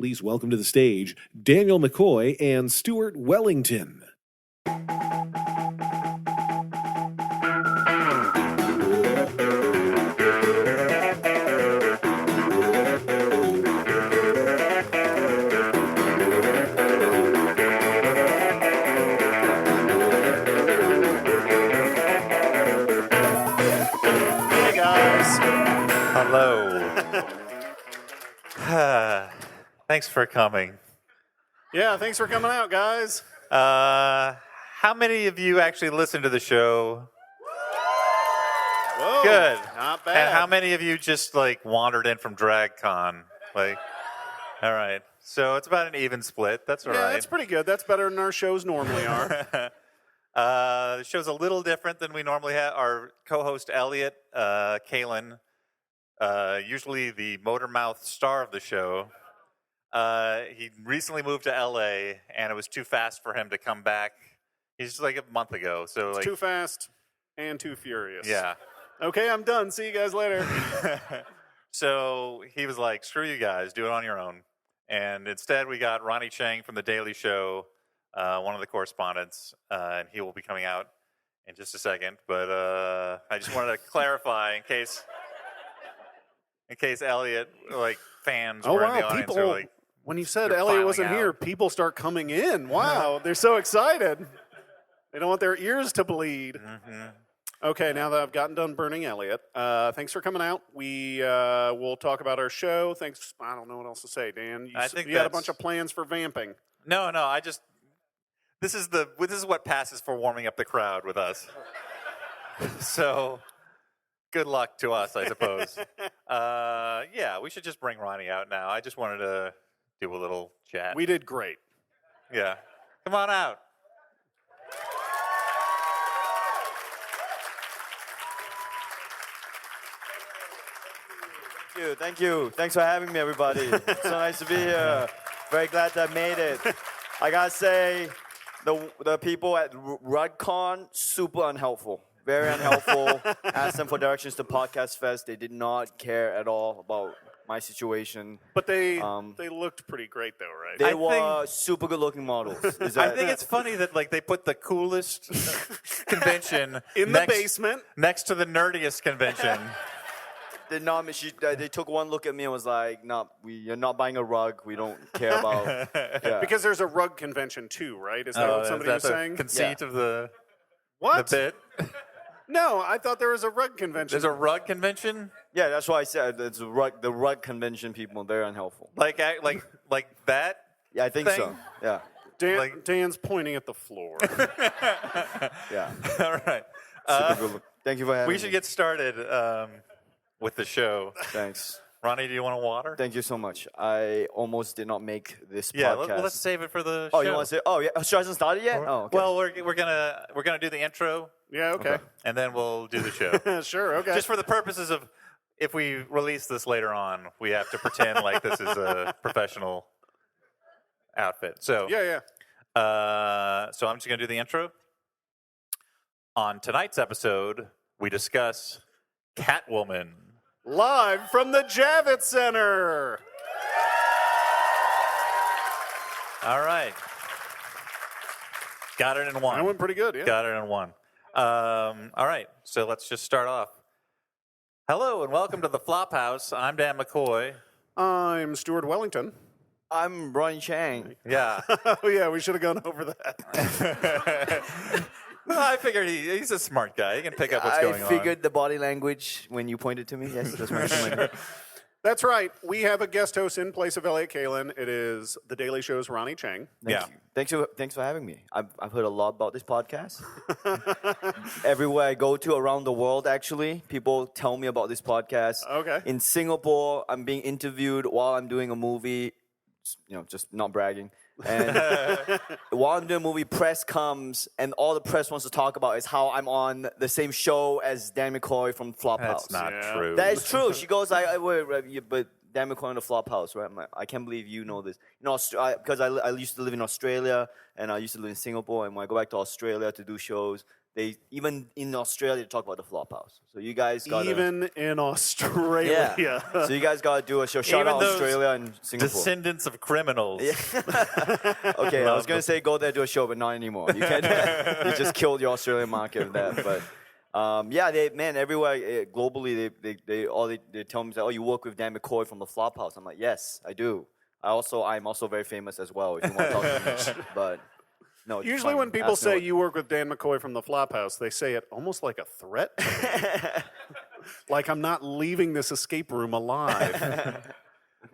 Please welcome to the stage Daniel McCoy and Stuart Wellington. Hello. Thanks for coming. Yeah, thanks for coming out, guys. How many of you actually listen to the show? Whoa, Good. not bad. And how many of you just wandered in from DragCon? All right. So it's about an even split. That's all right. Yeah, that's pretty good. That's better than our shows normally are. The show's a little different than we normally have. Our co-host Elliot, Kalen, usually the motor mouth star of the show, he recently moved to LA, and it was too fast for him to come back. He's a month ago, so It's too fast and too furious. Yeah. Okay, I'm done. See you guys later. So he was like, "Screw you guys, do it on your own." And instead, we got Ronny Chieng from The Daily Show, one of the correspondents, and he will be coming out in just a second. But I just wanted to clarify in case Elliot, fans were in the audience, people, are when you said you're Elliot wasn't filing here, out. people start coming in. Wow, they're so excited. They don't want their ears to bleed. Mm-hmm. Okay, now that I've gotten done burning Elliot, thanks for coming out. We will talk about our show. Thanks. I don't know what else to say, Dan. I think you had a bunch of plans for vamping. No, this is what passes for warming up the crowd with us. So, good luck to us, I suppose. Yeah, we should just bring Ronnie out now. I just wanted to do a little chat. We did great. Yeah. Come on out. Thank you. Thanks for having me, everybody. So nice to be here. Very glad that I made it. I gotta say, the people at RudCon, super unhelpful. Very unhelpful. Asked them for directions to Podcast Fest. They did not care at all about my situation. But they looked pretty great, though, right? They were super good-looking models. I think it's funny that they put the coolest convention in the basement next to the nerdiest convention. They took one look at me and was like, "No, you're not buying a rug. We don't care about." Yeah. Because there's a rug convention too, right? Is that what somebody was saying? Conceit of the What? the bit. No, I thought there was a rug convention. There's a rug convention. Yeah, that's why I said it's the rug convention people. They're unhelpful. Like that. Yeah, I think thing? so. Yeah. Dan's pointing at the floor. Yeah. All right. Super good. Thank you for having me. We should get started with the show. Thanks. Ronnie, do you want a water? Thank you so much. I almost did not make this Yeah, podcast. let's save it for the Oh, show. you want to say? Oh, yeah. Show hasn't started yet. Oh, okay. Well, we're gonna do the intro, Yeah, okay. and then we'll do the show. Sure, okay. Just for the purposes of, if we release this later on, we have to pretend like this is a professional outfit. So yeah. so I'm just gonna do the intro. On tonight's episode, we discuss Catwoman. Live from the Javits Center. All right. Got it in one. That went pretty good, yeah. Got it in one. All right, so let's just start off. Hello and welcome to the Flophouse. I'm Dan McCoy. I'm Stuart Wellington. I'm Ronny Chieng. Yeah. Oh, yeah, we should have gone over that. Well, I figured he's a smart guy. He can pick up what's going on. I figured the body language when you pointed to me. Yes, that's my That's right. We have a guest host in place of Elliot Kalin. It is The Daily Show's Ronny Chieng. Thanks for having me. I've heard a lot about this podcast. Everywhere I go to around the world, actually, people tell me about this podcast. Okay. In Singapore, I'm being interviewed while I'm doing a movie. Just not bragging. And while I'm doing a movie, press comes, and all the press wants to talk about is how I'm on the same show as Dan McCoy from Flophouse. That's not true. That is true. She goes, but Dan McCoy on the Flophouse, right? I'm like, I can't believe you know this. Because I used to live in Australia, and I used to live in Singapore, and when I go back to Australia to do shows, they even in Australia talk about the Flophouse. So you guys got Even in Australia. yeah. So you guys got to do a show. Shout Even out those Australia and Singapore. Descendants of criminals. Okay, I was gonna say go there do a show, but not anymore. You can't. You just killed your Australian market with that. But yeah, man, everywhere globally, they tell me that, oh, you work with Dan McCoy from the Flophouse. I'm like, yes, I do. I'm also very famous as well. If you want to talk to me, but no. it's Usually fine. when people Ask me say what- you work with Dan McCoy from the Flophouse, they say it almost like a threat. Like I'm not leaving this escape room alive.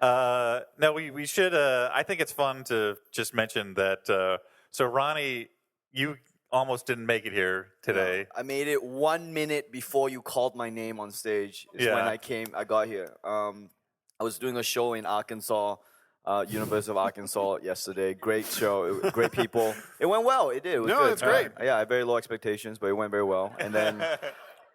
No, we should. I think it's fun to just mention that. So Ronnie, you almost didn't make it here today. I made it 1 minute before you called my name on stage. Is when Yeah. I got here. I was doing a show in Arkansas, University of Arkansas yesterday. Great show, great people. It went well. It did. It was No, good. it's great. Yeah, I had very low expectations, but it went very well. And then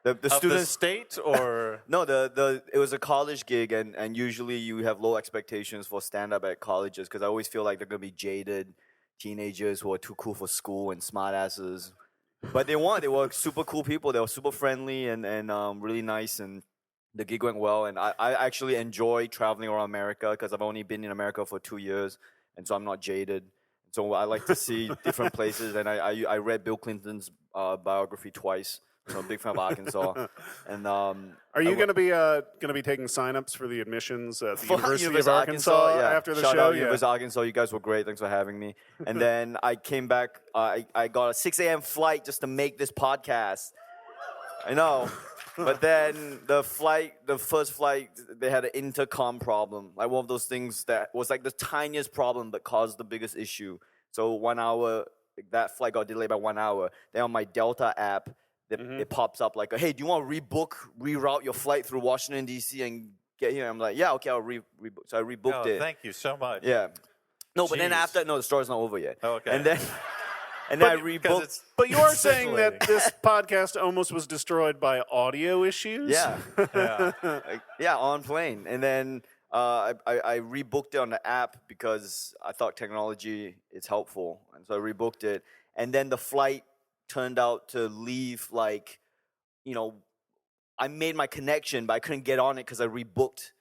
the Of the students. state or No, it was a college gig, and usually you have low expectations for stand up at colleges because I always feel like they're gonna be jaded teenagers who are too cool for school and smartasses. But they weren't. They were super cool people. They were super friendly and really nice, and the gig went well. And I actually enjoy traveling around America because I've only been in America for 2 years, and so I'm not jaded. So I like to see different places, and I read Bill Clinton's biography twice. So I'm a big fan of Arkansas. And Are you going to be taking signups for the admissions at the University of Arkansas yeah. after the Shout show? out University of Arkansas. You guys were great. Thanks for having me. And then I came back. I got a 6 a.m. flight just to make this podcast. I know. But then the first flight, they had an intercom problem. Like one of those things that was like the tiniest problem but caused the biggest issue. So 1 hour, that flight got delayed by 1 hour. Then on my Delta app, it pops up like, hey, do you want to reroute your flight through Washington, D.C. and get here? I'm like, yeah, okay, I'll rebook. So I rebooked it. Thank you so much. Yeah. No, but then Jeez. after, the story's not over yet. Oh, okay. And then I Because rebooked. it's But you are saying scintillating. that this podcast almost was destroyed by audio issues? Yeah. Yeah. Yeah, on plane. And then I rebooked it on the app because I thought technology is helpful. And so I rebooked it. And then the flight turned out to leave like, I made my connection, but I couldn't get on it because I rebooked.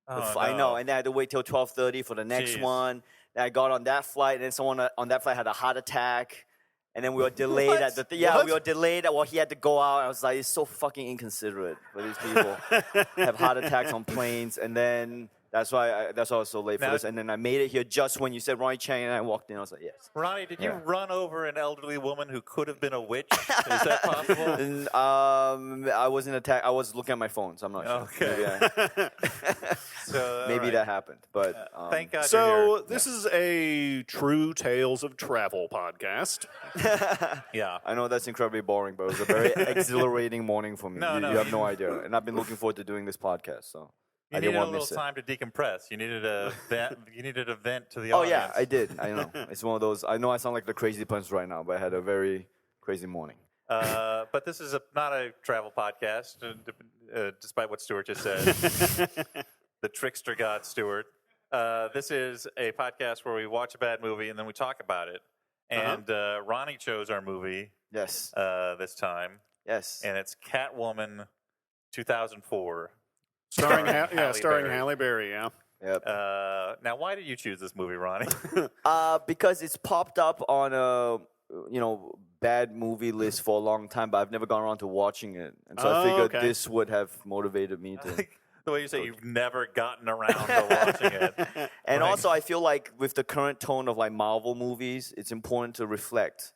I know. And then I had to wait till 12:30 for the next Jeez. one. Then I got on that flight, and then someone on that flight had a heart attack. And then we were delayed What? at the What? we were delayed at he had to go out. I was like, it's so fucking inconsiderate for these people have heart attacks on planes. And then that's why I was so late for Now- this. And then I made it here just when you said Ronny Chieng, and I walked in. I was like, yes. Ronnie, did you Yeah. run over an elderly woman who could have been a witch? Is that possible? And, I was in attack. I was looking at my phone, so I'm not sure. Okay. So, all Maybe right. that happened, but Thank God you're So here. this is a true tales of travel podcast. Yeah. I know that's incredibly boring, but it was a very exhilarating morning for me. No, you no. have no idea, and I've been looking forward to doing this podcast. So You I needed didn't a want to little miss it. time to decompress. You needed a vent to the Oh audience. yeah, I did. I know. It's one of those. I know I sound like the crazy punch right now, but I had a very crazy morning. But this is not a travel podcast, despite what Stuart just said. The trickster god, Stuart. This is a podcast where we watch a bad movie and then we talk about it. And Ronnie chose our movie Yes. this time, Yes. and it's Catwoman 2004. Starring Halle starring Berry. Halle Berry, yeah. Yep. Now, why did you choose this movie, Ronnie? Because it's popped up on a bad movie list for a long time, but I've never gone around to watching it, and so I Oh, figured okay. this would have motivated me to. The way you say you've never gotten around to watching it. And Right. also, I feel like with the current tone of like Marvel movies, it's important to reflect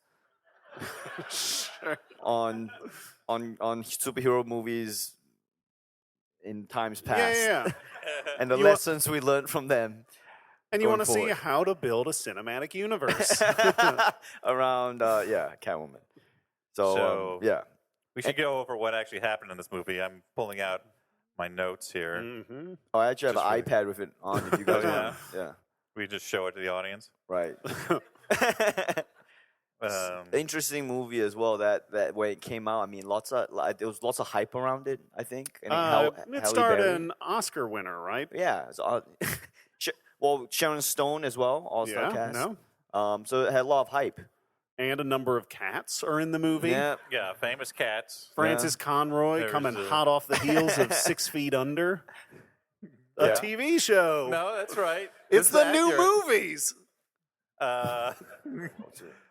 on superhero movies in times past Yeah. and the You wa- lessons we learned from them And you Going want to see forward. how to build a cinematic universe. around Catwoman. So yeah. We should go over what actually happened in this movie. I'm pulling out my notes here. hmm Oh, I actually have Just an really- iPad with it on if you guys Oh, want. Yeah. We just show it to the audience. Right. Um, Interesting movie as well. That when it came out, I mean, there was lots of hype around it. I think. And it Halle starred Berry. an Oscar winner, right? Yeah. Sharon Stone as well, all-star Yeah, cast. no. So it had a lot of hype. and a number of cats are in the movie. Yeah. Yeah, famous cats. Francis Conroy There's coming a- hot off the heels of 6 Feet Under. A Yeah. TV show. No, that's right. It's This is the new accurate. movies.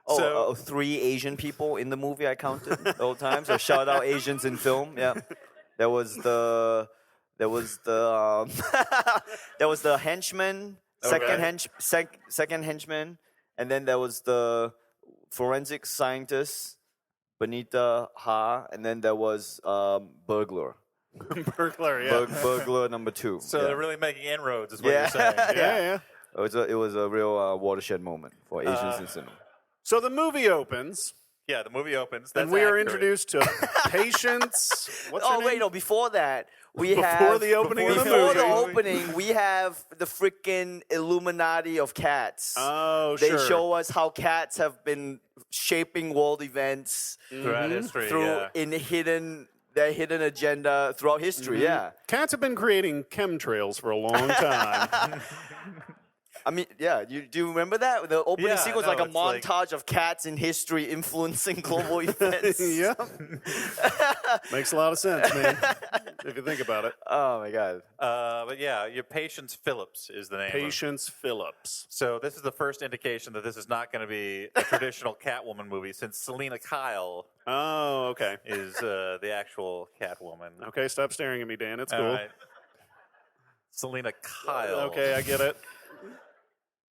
So- 3 Asian people in the movie I counted the whole time. So shout out Asians in film. Yeah, there was the there was the henchman, second henchman, and then there was the forensic scientist, Benita Ha, and then there was burglar. Burglar, yeah. Burglar number 2. So yeah. they're really making inroads, is what Yeah. you're saying. Yeah. It was a real watershed moment for Asians in cinema. So the movie opens, Yeah, the movie opens. and That's we are accurate. introduced to Patience. What's her Oh wait, name? no! Before that, we Before have the opening of the before the movie. opening, we have the freaking Illuminati of cats. Oh, They sure. show us how cats have been shaping world events throughout history. through Yeah. in their hidden agenda throughout history. Yeah, Cats have been creating chemtrails for a long time. I mean, yeah. Do you remember that the opening Yeah, sequence, no, like a it's like- montage of cats in history influencing global events? Yeah. Makes a lot of sense, man, if you think about it. Oh my god. But yeah, your Patience Phillips is the name. of- Patience Phillips. So this is the first indication that this is not going to be a traditional Catwoman movie, since Selena Kyle Oh, okay. is the actual Catwoman. Okay, stop staring at me, Dan. It's All cool. right. Selena Kyle. Okay, I get it.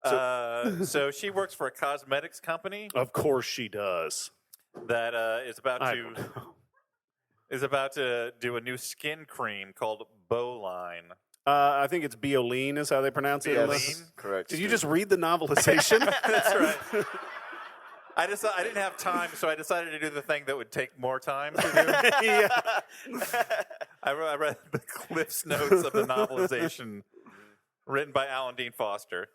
So she works for a cosmetics company Of course she does. that is about I to don't know. is about to do a new skin cream called Bowline. I think it's Bioline is how they pronounce it. in Bioline? this. Correct. Did you just read the novelization? That's right. I didn't have time, so I decided to do the thing that would take more time to do. Yeah. I read the Cliff's Notes of the novelization written by Alan Dean Foster.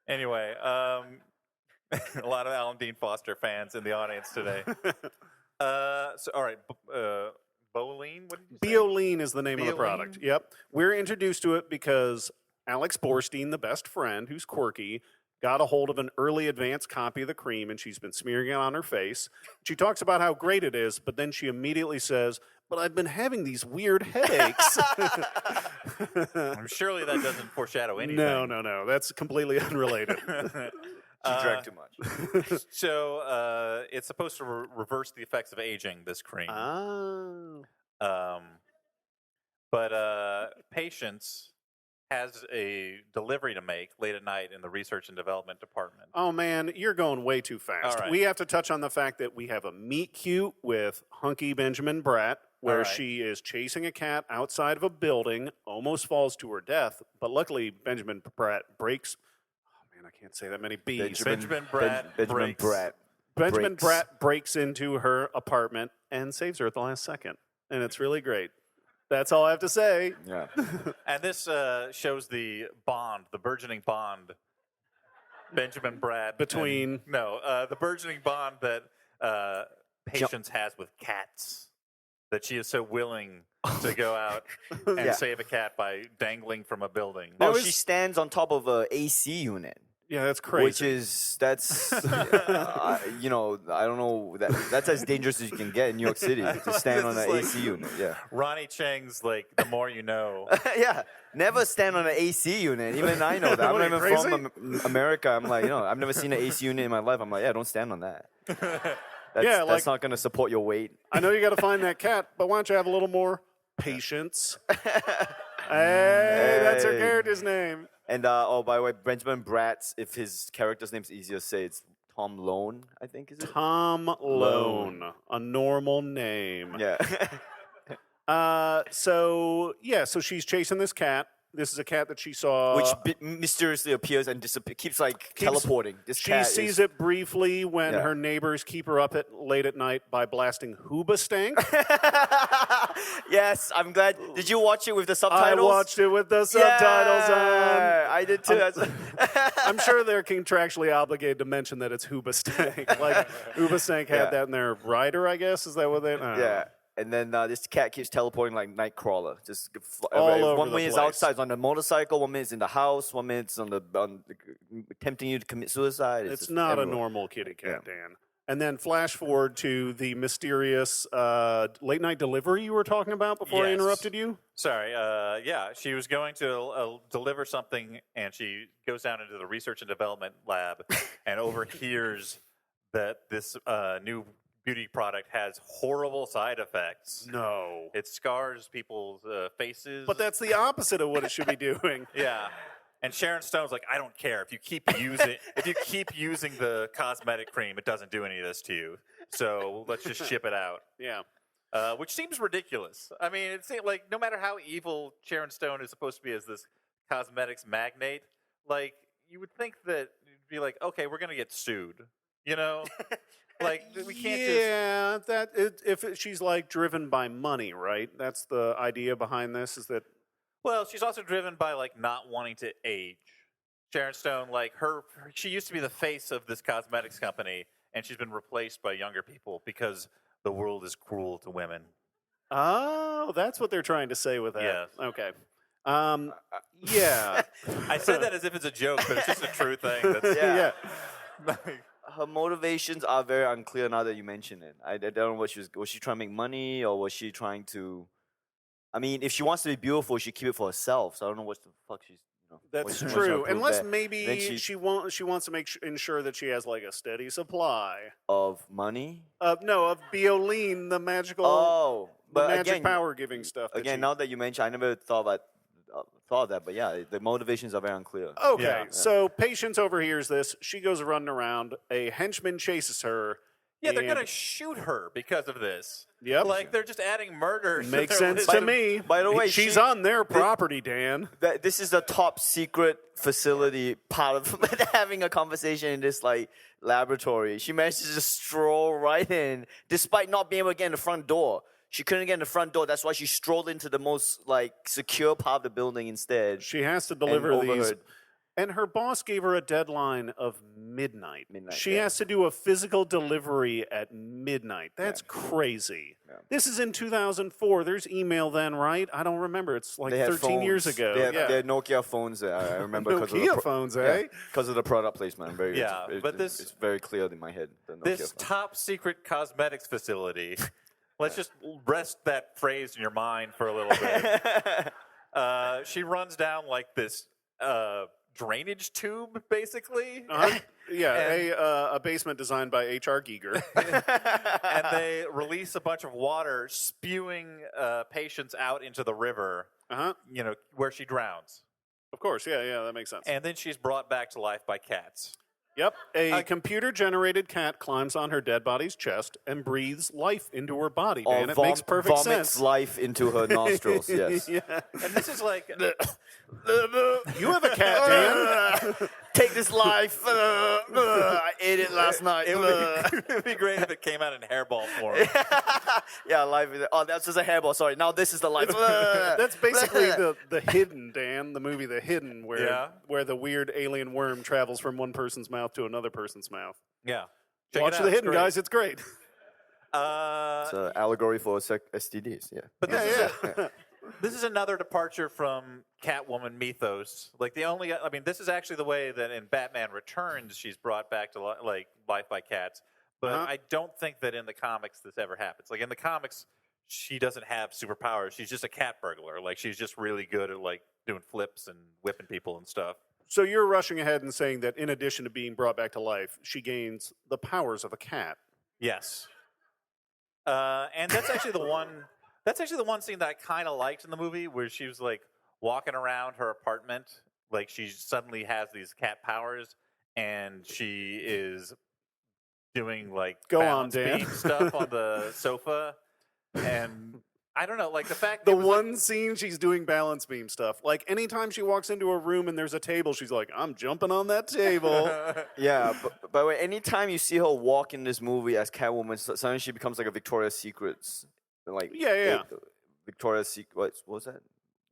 Anyway, a lot of Alan Dean Foster fans in the audience today. So, all right, Bowline, what did you say? Bioline is the name of the Bioline? product. Yep. We're introduced to it because Alex Borstein, the best friend, who's quirky, got a hold of an early advance copy of the cream, and she's been smearing it on her face. She talks about how great it is, but then she immediately says, "But I've been having these weird headaches." Surely that doesn't foreshadow anything. No. That's completely unrelated. She drank too much. So it's supposed to reverse the effects of aging, this cream. Oh. But Patience has a delivery to make late at night in the research and development department. Oh man, you're going way too fast. All right. We have to touch on the fact that we have a meet cute with hunky Benjamin Bratt, where All right. she is chasing a cat outside of a building, almost falls to her death, but luckily Benjamin Bratt breaks. Oh man, I can't say that many B's. Benjamin Bratt Benjamin breaks. Bratt. Benjamin breaks. Bratt breaks into her apartment and saves her at the last second, and it's really great. That's all I have to say. Yeah. And this shows the bond, the burgeoning bond, Benjamin Bratt. Between- the burgeoning bond that Patience has with cats. That she is so willing to go out and Yeah. save a cat by dangling from a building. That Oh, was- she stands on top of a AC unit, Yeah, that's crazy. which is that's I don't know that's as dangerous as you can get in New York City to stand on This an is like- AC unit. Yeah, Ronny Chieng's like the more you know. yeah. Never stand on an AC unit. Even I know that. I'm What, not are even you from America. I'm like, I've never seen an AC unit in my life. I'm like, yeah, don't stand on that. Yeah, That's not going to support your weight. I know you got to find that cat, but why don't you have a little more patience? Hey, that's her Hey. character's name. And by the way, Benjamin Bratt, if his character's name's easier to say, it's Tom Lone, I think is it? Tom Lone, a normal name. Yeah. So she's chasing this cat. This is a cat that she saw. Which mysteriously appears and keeps teleporting. This she cat sees is, it briefly when Yeah. her neighbors keep her up late at night by blasting Hoobastank. Yes, I'm glad. Did you watch it with the I subtitles? watched it with the subtitles Yeah, I did too. I'm sure they're contractually obligated to mention that it's Hoobastank. Like Hoobastank had Yeah. that in their rider, I guess. Is that what they? I don't know. Yeah. And then this cat keeps teleporting like Nightcrawler. Just All over one the minute it's place. outside, it's on the motorcycle. 1 minute it's in the house. 1 minute it's tempting you to commit suicide. It's just not a everywhere. normal kitty cat, Dan. And then flash forward to the mysterious late night delivery you were talking about before I Yes. interrupted you. Sorry. Yeah, she was going to deliver something, and she goes down into the research and development lab and overhears that this new beauty product has horrible side effects. No. It scars people's faces. But that's the opposite of what it should be doing. Yeah. And Sharon Stone's like, I don't care if you keep using the cosmetic cream, it doesn't do any of this to you. So let's just ship it out. Yeah. Which seems ridiculous. I mean, it seems like no matter how evil Sharon Stone is supposed to be as this cosmetics magnate, like you would think that it'd be like, okay, we're gonna get sued, you know? Like we can't just. She's like driven by money, right? That's the idea behind this. Is that Well, she's also driven by like not wanting to age. Sharon Stone, like she used to be the face of this cosmetics company, and she's been replaced by younger people because the world is cruel to women. oh, that's what they're trying to say with that. Yes. Okay. Yeah. I said that as if it's a joke, but it's just a true thing. That's, Yeah. Yeah. Her motivations are very unclear now that you mention it. I don't know what was she trying to make money, or was she trying to? I mean, if she wants to be beautiful, she keep it for herself. So I don't know what the fuck she's. What That's she's trying to true. prove Unless there. maybe Then she wants to ensure that she has like a steady supply. Of money. Of Bioline, the magical, Oh, the but magic again, power giving stuff. that again, she- now that you mention, I never thought of that. But yeah, the motivations are very unclear. Okay, Yeah. so Patience overhears this. She goes running around. A henchman chases her. yeah, they're and- gonna shoot her because of this. Yep. Like they're just adding murder. to Makes their sense list. to me. by the way, she's she- on their property, Dan. This is the top secret facility part of having a conversation in this like laboratory. She managed to just stroll right in, despite not being able to get in the front door. She couldn't get in the front door. That's why she strolled into the most like secure part of the building instead. She has to deliver and these. overheard. And her boss gave her a deadline of midnight. Midnight, She yeah. has to do a physical delivery at midnight. That's crazy. Yeah. This is in 2004. There's email then, right? I don't remember. It's like They had 13 years phones. ago. They had Nokia phones. I remember because Nokia phones, eh? Because of the product placement. I'm very Yeah, but this- it's very clear in my head. The Nokia This phone. top secret cosmetics facility. Let's just rest that phrase in your mind for a little bit. She runs down like this drainage tube, basically, Uh-huh. Yeah, And- a basement designed by H.R. Giger. and they release a bunch of water, spewing patients out into the river. Uh-huh. You know, where she drowns, Of course, yeah, that makes sense. and then she's brought back to life by cats. Yep, a computer-generated cat climbs on her dead body's chest and breathes life into her body, Or Dan. It makes perfect vomits sense. life into her nostrils. Yes. Yeah. And this is like, You have a cat, Dan. Take this life. I ate it last night. it would be great if it came out in hairball form. Yeah, life is. Oh, that's just a hairball. Sorry. Now this is the life. That's basically the Hidden, Dan, the movie The Hidden, where Yeah. where the weird alien worm travels from one person's mouth to another person's mouth. Yeah. Check Watch it out, The it's Hidden, great. guys. It's great. It's an allegory for STDs. Yeah. But this is another departure from Catwoman mythos. Like this is actually the way that in Batman Returns she's brought back to life by cats. But Uh-huh. I don't think that in the comics this ever happens. Like in the comics, she doesn't have superpowers. She's just a cat burglar. Like she's just really good at like doing flips and whipping people and stuff. So you're rushing ahead and saying that in addition to being brought back to life, she gains the powers of a cat. Yes. And that's actually the one. That's actually the one scene that I kind of liked in the movie, where she was like walking around her apartment, like she suddenly has these cat powers, and she is doing like Go on, balance Dan. beam stuff on the sofa, and I don't know, like the fact The it was, like- one scene she's doing balance beam stuff. Like anytime she walks into a room and there's a table, she's like, I'm jumping on that table. Yeah, but by the way, anytime you see her walk in this movie as Catwoman, suddenly she becomes like a Victoria's Secrets, like Yeah. Victoria's Secret. What was that?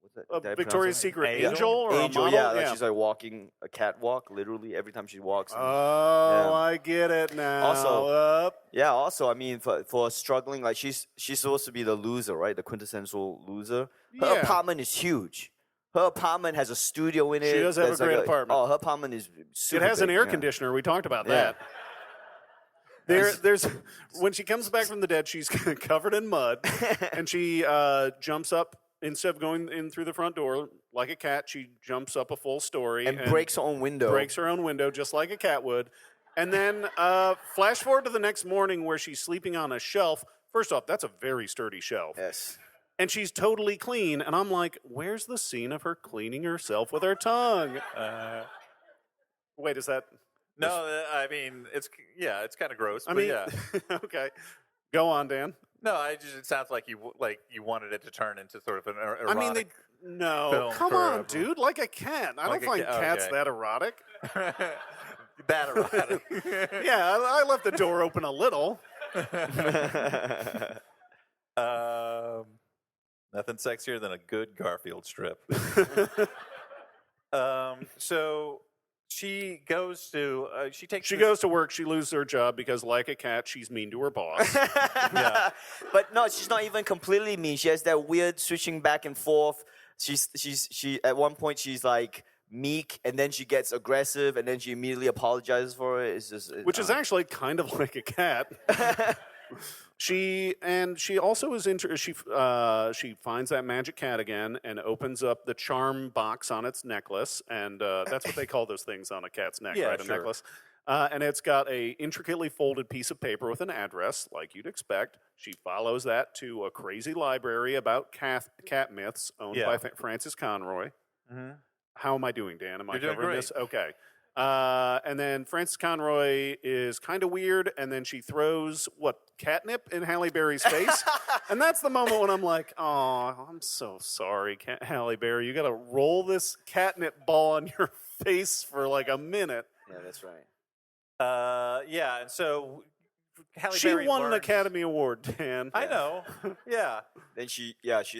What's that? A Did I Victoria's pronounce it Secret Angel? angel or Angel, a model? yeah, like she's like walking a catwalk literally every time she walks. Oh, Yeah. I get it now. Also- Yeah, also, I mean, for struggling, like she's supposed to be the loser, right? The quintessential loser. Her Yeah. apartment is huge. Her apartment has a studio in it. She does have a There's great apartment. Oh, her apartment is super it has an big, air yeah. conditioner. We talked about Yeah. that. There's when she comes back from the dead, she's covered in mud, and she jumps up instead of going in through the front door like a cat. She jumps up a full story and breaks her own window. Breaks her own window just like a cat would. And then flash forward to the next morning where she's sleeping on a shelf. First off, that's a very sturdy shelf. Yes. And she's totally clean. And I'm like, where's the scene of her cleaning herself with her tongue? Wait, is that? No, I mean, it's kind of gross. I but mean, yeah. Okay. Go on, Dan. No, it sounds like you wanted it to turn into sort of an erotic. I mean, no. film Come for on, a- dude. Like a cat. I Like don't a find cat, cats okay. that erotic. that erotic. Yeah, I left the door open a little. Nothing sexier than a good Garfield strip. So she goes to She goes to work. She loses her job because, like a cat, she's mean to her boss. Yeah. But no, she's not even completely mean. She has that weird switching back and forth. She at one point she's like meek, and then she gets aggressive, and then she immediately apologizes for it. It's just Which is actually kind of like a cat. She also is she finds that magic cat again and opens up the charm box on its necklace, and that's what they call those things on a cat's neck, Yeah, right? A sure. necklace. And it's got a intricately folded piece of paper with an address, like you'd expect. She follows that to a crazy library about cat myths owned Yeah. by Francis Conroy. Mhm. How am I doing, Dan? Am I You're doing covering great. this? Okay. And then Frances Conroy is kind of weird, and then she throws catnip in Halle Berry's face, and that's the moment when I'm like, "Oh, I'm so sorry, Halle Berry. You got to roll this catnip ball on your face for like a minute." yeah, that's right. Yeah, and so Halle She Berry won an learns- Academy Award, Dan. I know. Yeah. Then she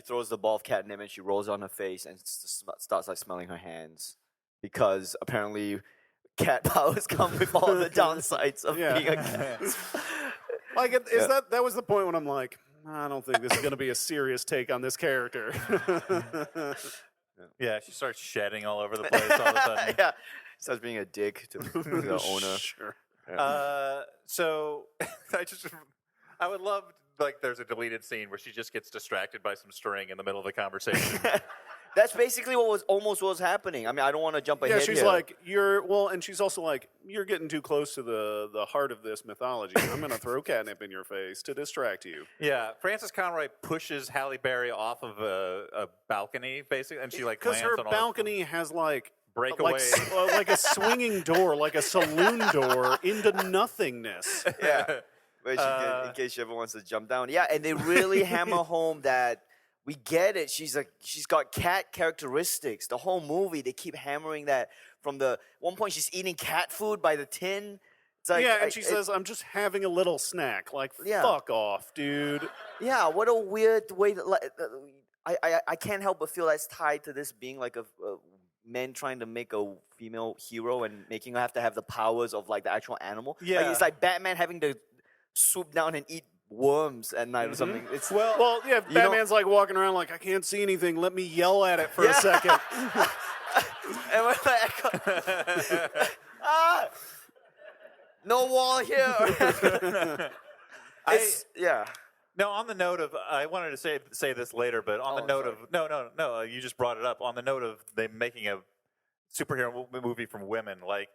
throws the ball of catnip and she rolls on her face and starts like smelling her hands because apparently cat powers come with all the downsides of Yeah. being a cat. Like, that was the point when I'm like, I don't think this is going to be a serious take on this character. Yeah, she starts shedding all over the place all of a sudden. Yeah, starts being a dick to the owner. Sure. So I would love there's a deleted scene where she just gets distracted by some string in the middle of the conversation. That's basically what was happening. I mean, I don't want to jump ahead Yeah, she's here. like, and she's also like, you're getting too close to the heart of this mythology. I'm going to throw catnip in your face to distract you. Yeah, Frances Conroy pushes Halle Berry off of a balcony, basically, and she Because lands her on balcony has breakaway. like a swinging door, like a saloon door into nothingness. Yeah. But in case she ever wants to jump down. Yeah, and they really hammer home that we get it. She's got cat characteristics. The whole movie, they keep hammering that. From the one point, she's eating cat food by the tin. It's like, Yeah, and she says, "I'm just having a little snack." Like, Yeah. fuck off, dude. Yeah, what a weird way to. I can't help but feel that's tied to this being like a men trying to make a female hero and making her have to have the powers of like the actual animal. Yeah. Like, it's like Batman having to swoop down and eat worms at night or something. It's Well, yeah, You know- Batman's like walking around like, I can't see anything. Let me yell at it for a second. and we're like, no wall here. Yeah. No, on the note of, I wanted to say this later, but on the note sorry. of, no, you just brought it up. On the note of them making a superhero movie from women, like,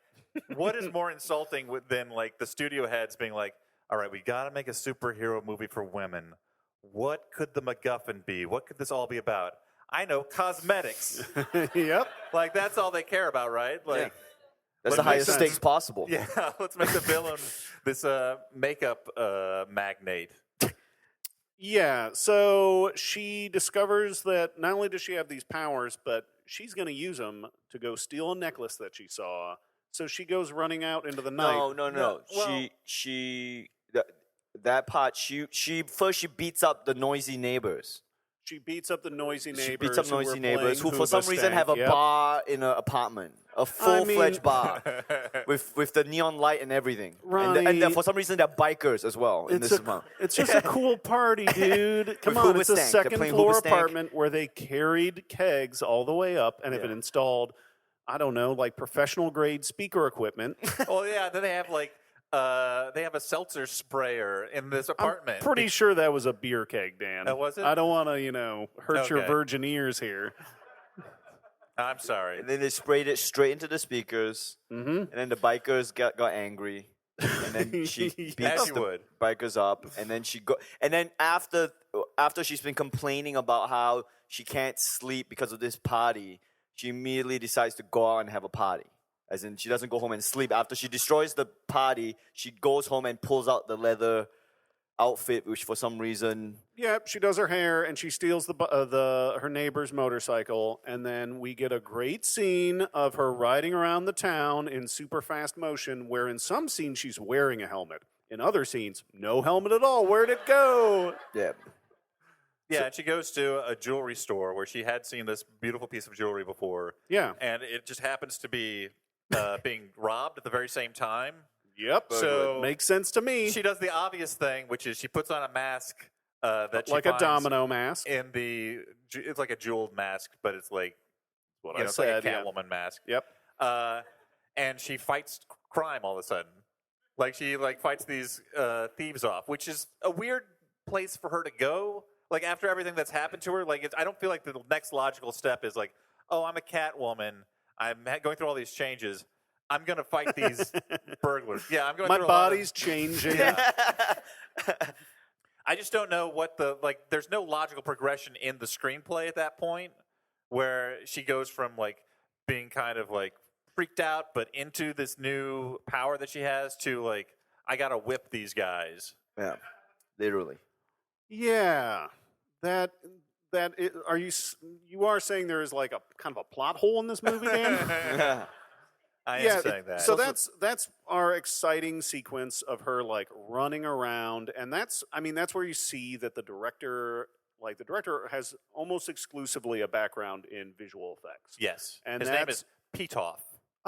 what is more insulting than like the studio heads being like, all right, we got to make a superhero movie for women. What could the MacGuffin be? What could this all be about? I know, cosmetics. Yep. Like, that's all they care about, right? Like, That's What the makes highest sense. stakes possible. yeah, let's make the villain this makeup magnate. Yeah, so she discovers that not only does she have these powers, but she's going to use them to go steal a necklace that she saw. So she goes running out into the night. No. No, well- That part. She first beats up the noisy neighbors. She beats up the noisy neighbors. She beats up who noisy were neighbors who, playing for some reason, have a Hoobastank. Yep. bar in an apartment, a full-fledged mean- bar with the neon light and everything. Ronnie- And for some reason, they're bikers as well in this amount. It's just a cool party, dude. Come With on, it's a Hoobastank. They're second playing floor Hoobastank. apartment where they carried kegs all the way up and have Yeah. installed, I don't know, like professional grade speaker equipment. Oh yeah, then they have like they have a seltzer sprayer in this apartment. Pretty sure that was a beer keg, Dan. Was it? I don't want to, hurt your Okay. virgin ears here. I'm sorry. And then they sprayed it straight into the speakers. Mm-hmm. And then the bikers got angry. And then she beats As you the would. bikers up. And then and then after she's been complaining about how she can't sleep because of this party, she immediately decides to go out and have a party. As in, she doesn't go home and sleep. After she destroys the party, she goes home and pulls out the leather outfit, which for some reason... Yeah, she does her hair and she steals her neighbor's motorcycle, and then we get a great scene of her riding around the town in super fast motion, where in some scenes she's wearing a helmet. In other scenes, no helmet at all. Where'd it go? Yeah. Yeah, and she goes to a jewelry store where she had seen this beautiful piece of jewelry before. Yeah. And it just happens to be being robbed at the very same time. Yep. So makes sense to me. She does the obvious thing, which is she puts on a mask that she like a finds domino mask. in it's like a jeweled mask, but it's like What it's said. like a Catwoman mask. Yep. And she fights crime all of a sudden. Like she fights these thieves off, which is a weird place for her to go. Like after everything that's happened to her, I don't feel like the next logical step is like, oh, I'm a Catwoman. I'm going through all these changes. I'm gonna fight these burglars. Yeah, I'm going. My through body's changing. I just don't know what there's no logical progression in the screenplay at that point where she goes from being kind of freaked out but into this new power that she has to I gotta whip these guys. Yeah. Literally. Yeah, you are saying there is a kind of a plot hole in this movie, Dan? I am saying that. So that's our exciting sequence of her running around, and that's where you see that the director has almost exclusively a background in visual effects. Yes, and his name is Petoff.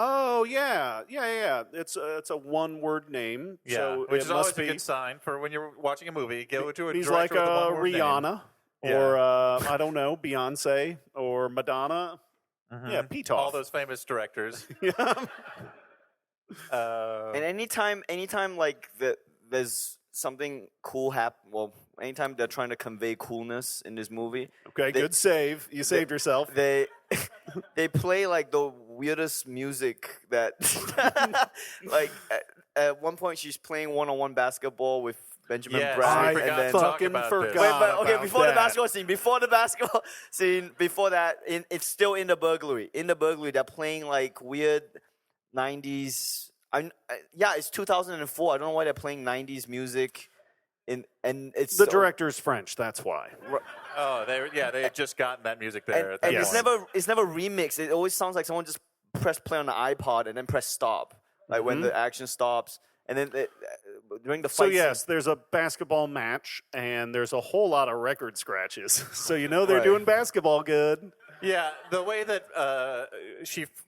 Oh yeah. It's a one-word name. Yeah, so which it is always must a be. good sign for when you're watching a movie. Go to a He's director like with a one-word Rihanna, name. or I don't know, Beyonce or Madonna. Mm-hmm. Yeah, Petoff. All those famous directors. Yeah. And anytime there's something cool happen. Well, anytime they're trying to convey coolness in this movie. Okay, good save. You saved yourself. They play the weirdest music that at one point she's playing one-on-one basketball with Benjamin Yes, Bratt, we I forgot and then to talk fucking about forgot. this. Wait, but okay, about before the that. basketball scene, before that, it's still in the burglary. In the burglary, they're playing weird 90s. It's 2004. I don't know why they're playing 90s music. And it's The director's French, that's why. Oh, they had just gotten that music there. at that And point. it's never remixed. It always sounds like someone just pressed play on the iPod and then press stop, when the action stops. And then during the So fight. yes, there's a basketball match, and there's a whole lot of record scratches. So they're Right. doing basketball good. Yeah, the way that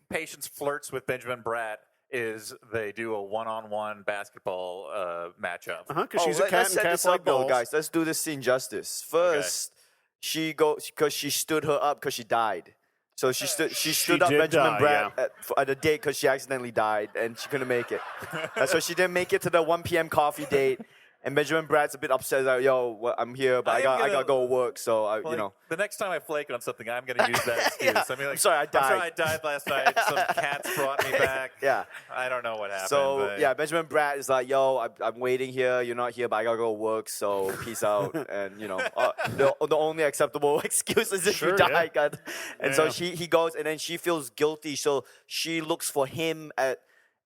Patience flirts with Benjamin Bratt is they do a one-on-one basketball matchup. Because she's a cat let's and set cats this like up, though, balls. guys. Let's do this scene justice. First, she goes because she stood her up because she died. So she stood up did Benjamin die, Bratt at a date because she accidentally died and she couldn't make it. So she didn't make it to the 1 p.m. coffee date. And Benjamin Bratt's a bit upset. Like, yo, I'm here, but I gotta go work. So The next time I flake on something, I'm going to use that excuse. Yeah. I mean, I'm sorry, I died. last night. Some cats brought me back. Yeah. I don't know what happened. So but- yeah, Benjamin Bratt is like, yo, I'm waiting here. You're not here, but I gotta go work. So peace out. And the only acceptable excuse is if Sure, you die. yeah. And so he goes, and then she feels guilty. So she looks for him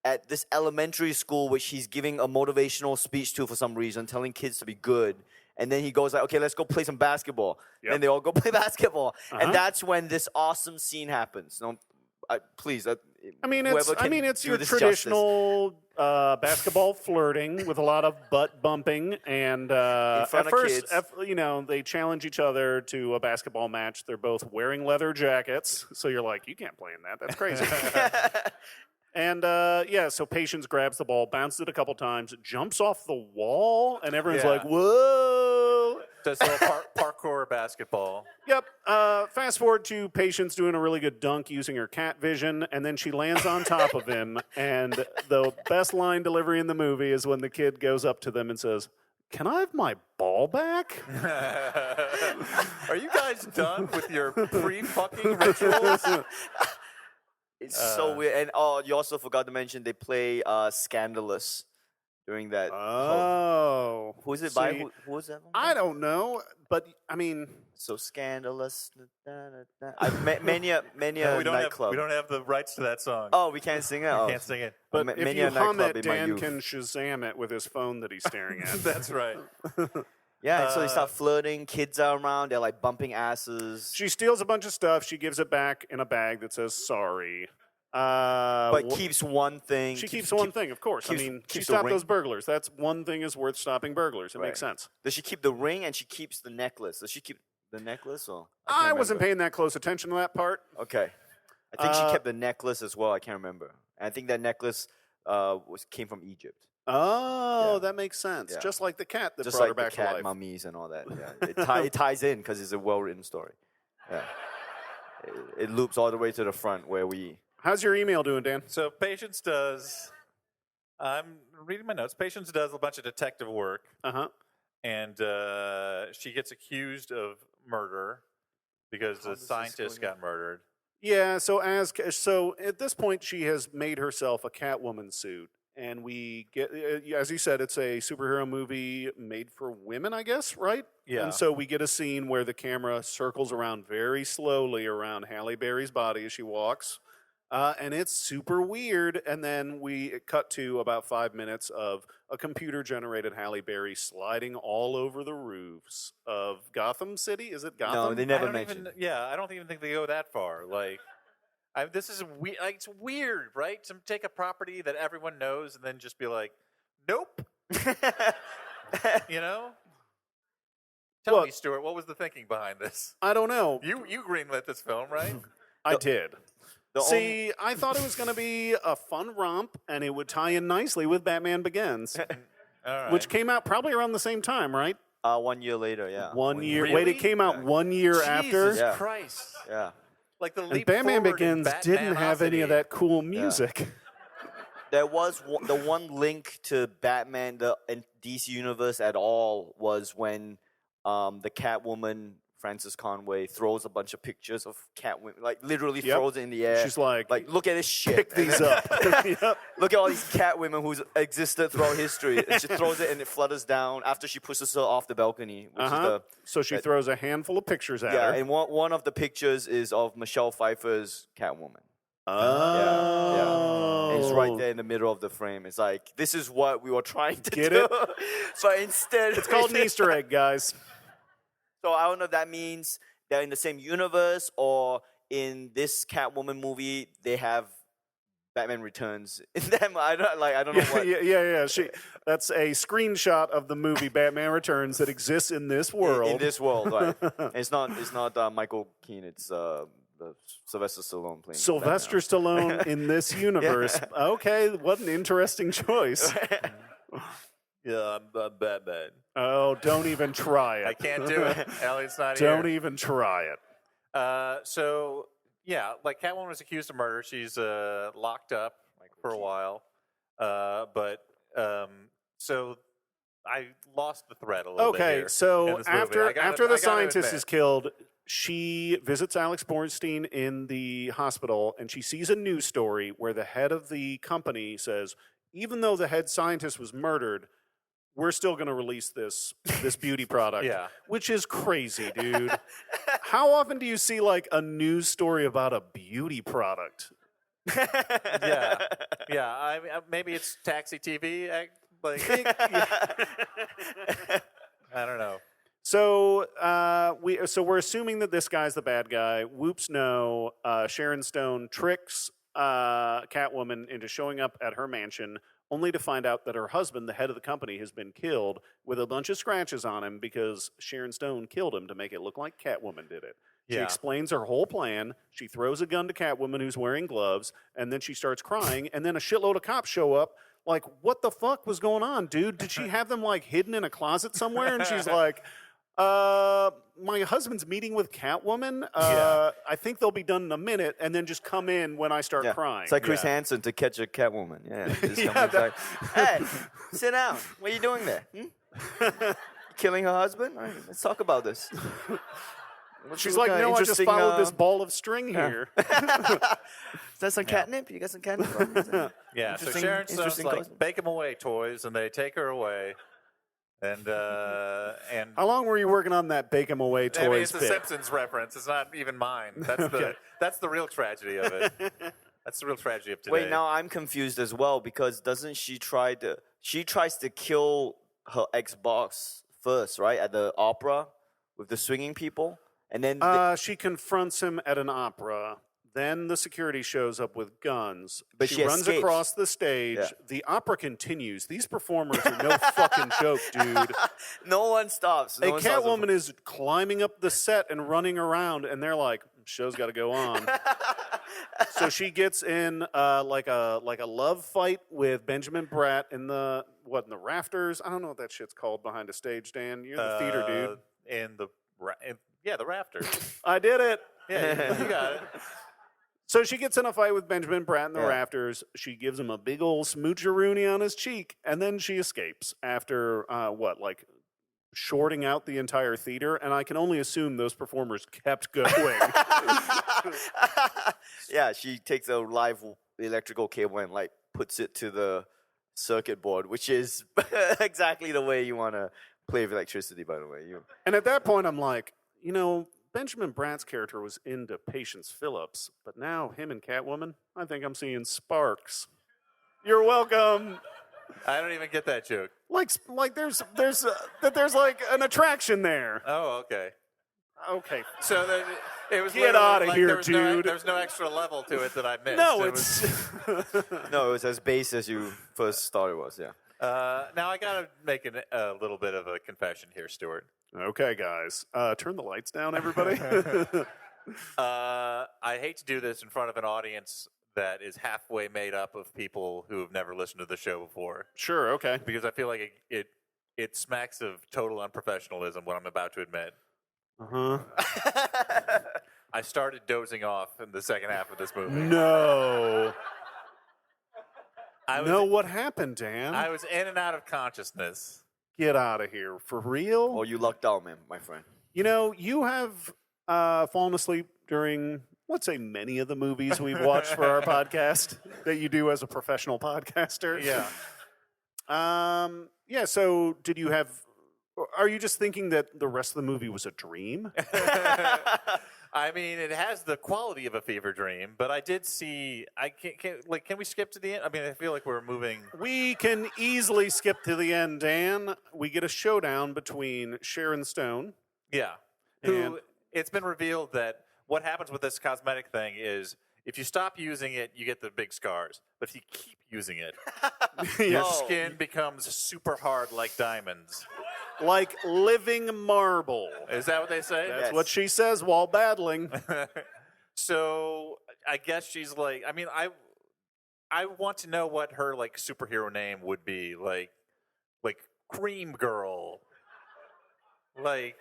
at this elementary school, which he's giving a motivational speech to for some reason, telling kids to be good. And then he goes like, okay, let's go play some basketball. Yep. And they all go play basketball. And that's when this awesome scene happens. No, please. It's your this traditional basketball flirting with a lot of butt bumping, and In front at of first, kids. they challenge each other to a basketball match. They're both wearing leather jackets, so you're like, you can't play in that. That's crazy. And so Patience grabs the ball, bounces it a couple times, jumps off the wall, and everyone's Yeah. like, "Whoa!" Does a little parkour basketball. Yep. Fast forward to Patience doing a really good dunk using her cat vision, and then she lands on top of him. And the best line delivery in the movie is when the kid goes up to them and says, "Can I have my ball back?" Are you guys done with your pre-fucking rituals? It's so weird. And you also forgot to mention they play Scandalous during that. Oh. Who's it See, by? Who was that one? I don't know, but I mean, So Scandalous. Many a No, we don't nightclub. we don't have the rights to that song. Oh, we can't sing it? Oh. Can't sing it. but Ma- if many you a hum nightclub it, in my Dan youth. can Shazam it with his phone that he's staring at. That's right. Yeah, and so they start flirting. Kids are around. They're like bumping asses. She steals a bunch of stuff. She gives it back in a bag that says "sorry." But keeps one thing. She keeps one thing, of course. keeps- I mean, she keeps the stopped ring. those burglars. That's one thing is worth stopping burglars. It Right. makes sense. Does she keep the ring and she keeps the necklace? Does she keep the necklace or? I can't wasn't remember. paying that close attention to that part. Okay, I think she kept the necklace as well. I can't remember. And I think that necklace came from Egypt, Oh, Yeah. that makes sense. Yeah. Just like the cat that just brought like her back the to cat life. mummies and all that. Yeah, it ties in because it's a well-written story. Yeah, it loops all the way to the front where we. How's your email doing, Dan? So Patience does. I'm reading my notes. Patience does a bunch of detective work, Uh-huh. and she gets accused of murder because How the does this scientist go got murdered. Yeah, so at this point she has made herself a Catwoman suit, and we get, as you said, it's a superhero movie made for women, I guess, right? Yeah. And so we get a scene where the camera circles around very slowly around Halle Berry's body as she walks, and it's super weird. And then we cut to about 5 minutes of a computer-generated Halle Berry sliding all over the roofs of Gotham City. Is it Gotham? No, they never I don't mentioned. I don't even think they go that far. Like, this is weird. Like, it's weird, right? To take a property that everyone knows and then just be like, nope. You know? Tell Look. me, Stuart, what was the thinking behind this? I don't know. You greenlit this film, right? I did. The See, I thought it was going to be a fun romp, and it would tie in nicely with Batman Begins, All right. which came out probably around the same time, right? 1 year later, yeah. 1 year. Really? Wait, it came out 1 year after? Jesus Yeah. Christ. Yeah. Like the And leap Batman forward in Begins didn't have any of Batmanosity. that cool music. There was the one link to Batman, the DC universe at all, was when the Catwoman, Frances Conway, throws a bunch of pictures of Catwoman, like literally Yep. throws it in the air. She's like, look at this shit. pick these up. Yep. Look at all these Catwomen who's existed throughout history. And she throws it and it flutters down after she pushes her off the balcony. Which Uh-huh. is So she throws a handful of pictures at yeah, her. and one of the pictures is of Michelle Pfeiffer's Catwoman. Oh. And it's right there in the middle of the frame. It's like, this is what we were trying to Get do. it? But instead... It's called an Easter egg, guys. So I don't know if that means they're in the same universe or in this Catwoman movie they have Batman Returns in them. I don't know what. yeah. That's a screenshot of the movie Batman Returns that exists in this world. In this world, right? And it's not Michael Keane. It's Sylvester Stallone playing Sylvester Stallone in this universe. Okay, what an interesting choice. Batman. Yeah, I'm Batman. Oh, don't even try it. I can't do it. Elliot's not Don't here. even try it. So, yeah, like Catwoman was accused of murder. She's locked up for a while. So I lost the thread a little bit Okay, here so in this movie. I after the gotta scientist admit. is killed, she visits Alex Bornstein in the hospital, and she sees a news story where the head of the company says, even though the head scientist was murdered, we're still going to release this beauty product. Yeah. Which is crazy, dude. How often do you see like a news story about a beauty product? Yeah. I mean, maybe it's Taxi TV. Like, I don't know. So we're assuming that this guy's the bad guy. Whoops, no. Sharon Stone tricks Catwoman into showing up at her mansion, only to find out that her husband, the head of the company, has been killed with a bunch of scratches on him because Sharon Stone killed him to make it look like Catwoman did it. She Yeah. explains her whole plan. She throws a gun to Catwoman, who's wearing gloves, and then she starts crying. And then a shitload of cops show up. Like, what the fuck was going on, dude? Did she have them like hidden in a closet somewhere? And she's like, My husband's meeting with Catwoman. Yeah. I think they'll be done in a minute, and then just come in when I start crying. It's like Chris Yeah. Hansen to catch a Catwoman. Yeah. Just Yeah, comes like, hey, sit down. What are you doing there? Killing her husband? All right, let's talk about this. She's like, no, I just followed this ball of string here. Is that some catnip? You got some catnip? Yeah, so Interesting- Sharon Stone's interesting like, question. bake them away, toys, and they take her away. And How long were you working on that Bake 'em Away I mean, toys it's a bit? Simpsons reference. It's not even mine. That's the real tragedy of it. That's the real tragedy of today. Wait, now I'm confused as well because doesn't she tries to kill her ex-boss first, right? At the opera with the swinging people? And then She confronts him at an opera. Then the security shows up with guns. But she she runs escapes. across the stage. Yeah. The opera continues. These performers are no fucking joke, dude. no one stops. No A one stops. Catwoman is climbing up the set and running around, and they're like, "Show's got to go on." So she gets in like a love fight with Benjamin Bratt in the rafters. I don't know what that shit's called behind a stage, Dan. You're the theater dude. The rafters. I did it. Yeah, you got it. So she gets in a fight with Benjamin Bratt in the Yeah. rafters. She gives him a big old smoocheroonie on his cheek, and then she escapes after shorting out the entire theater. And I can only assume those performers kept going. Yeah, she takes a live electrical cable and like puts it to the circuit board, which is exactly the way you want to play with electricity, by the way. And at that point, I'm like, Benjamin Bratt's character was into Patience Phillips, but now him and Catwoman, I think I'm seeing sparks. You're welcome. I don't even get that joke. Like there's like an attraction there. Oh, okay. Okay. So then it was Get literally outta like here, there was dude. There's no extra level to it that I missed. No, It it's No, it was as base as you first thought it was, yeah. now I gotta make a little bit of a confession here, Stuart. okay, guys. Turn the lights down, everybody. I hate to do this in front of an audience that is halfway made up of people who have never listened to the show before, Sure. Okay. because I feel like it smacks of total unprofessionalism what I'm about to admit. Uh huh. I started dozing off in the second half of this movie. No. I was, No. What happened, Dan? I was in and out of consciousness. Get out of here for real. Oh, you lucked out, man, my friend. You have fallen asleep during, let's say, many of the movies we've watched for our podcast that you do as a professional podcaster. Yeah. Yeah. So, did you have? Are you just thinking that the rest of the movie was a dream? I mean, it has the quality of a fever dream, but I did see. Can we skip to the end? I mean, I feel like we're moving. We can easily skip to the end, Dan. We get a showdown between Sharon Stone. Yeah. And- Who? It's been revealed that what happens with this cosmetic thing is if you stop using it, you get the big scars. But if you keep using it, your No. skin becomes super hard like diamonds. Like living marble. Is that what they say? That's Yes. what she says while battling. So I guess she's like. I mean, I want to know what her like superhero name would be. Like Cream Girl. Like.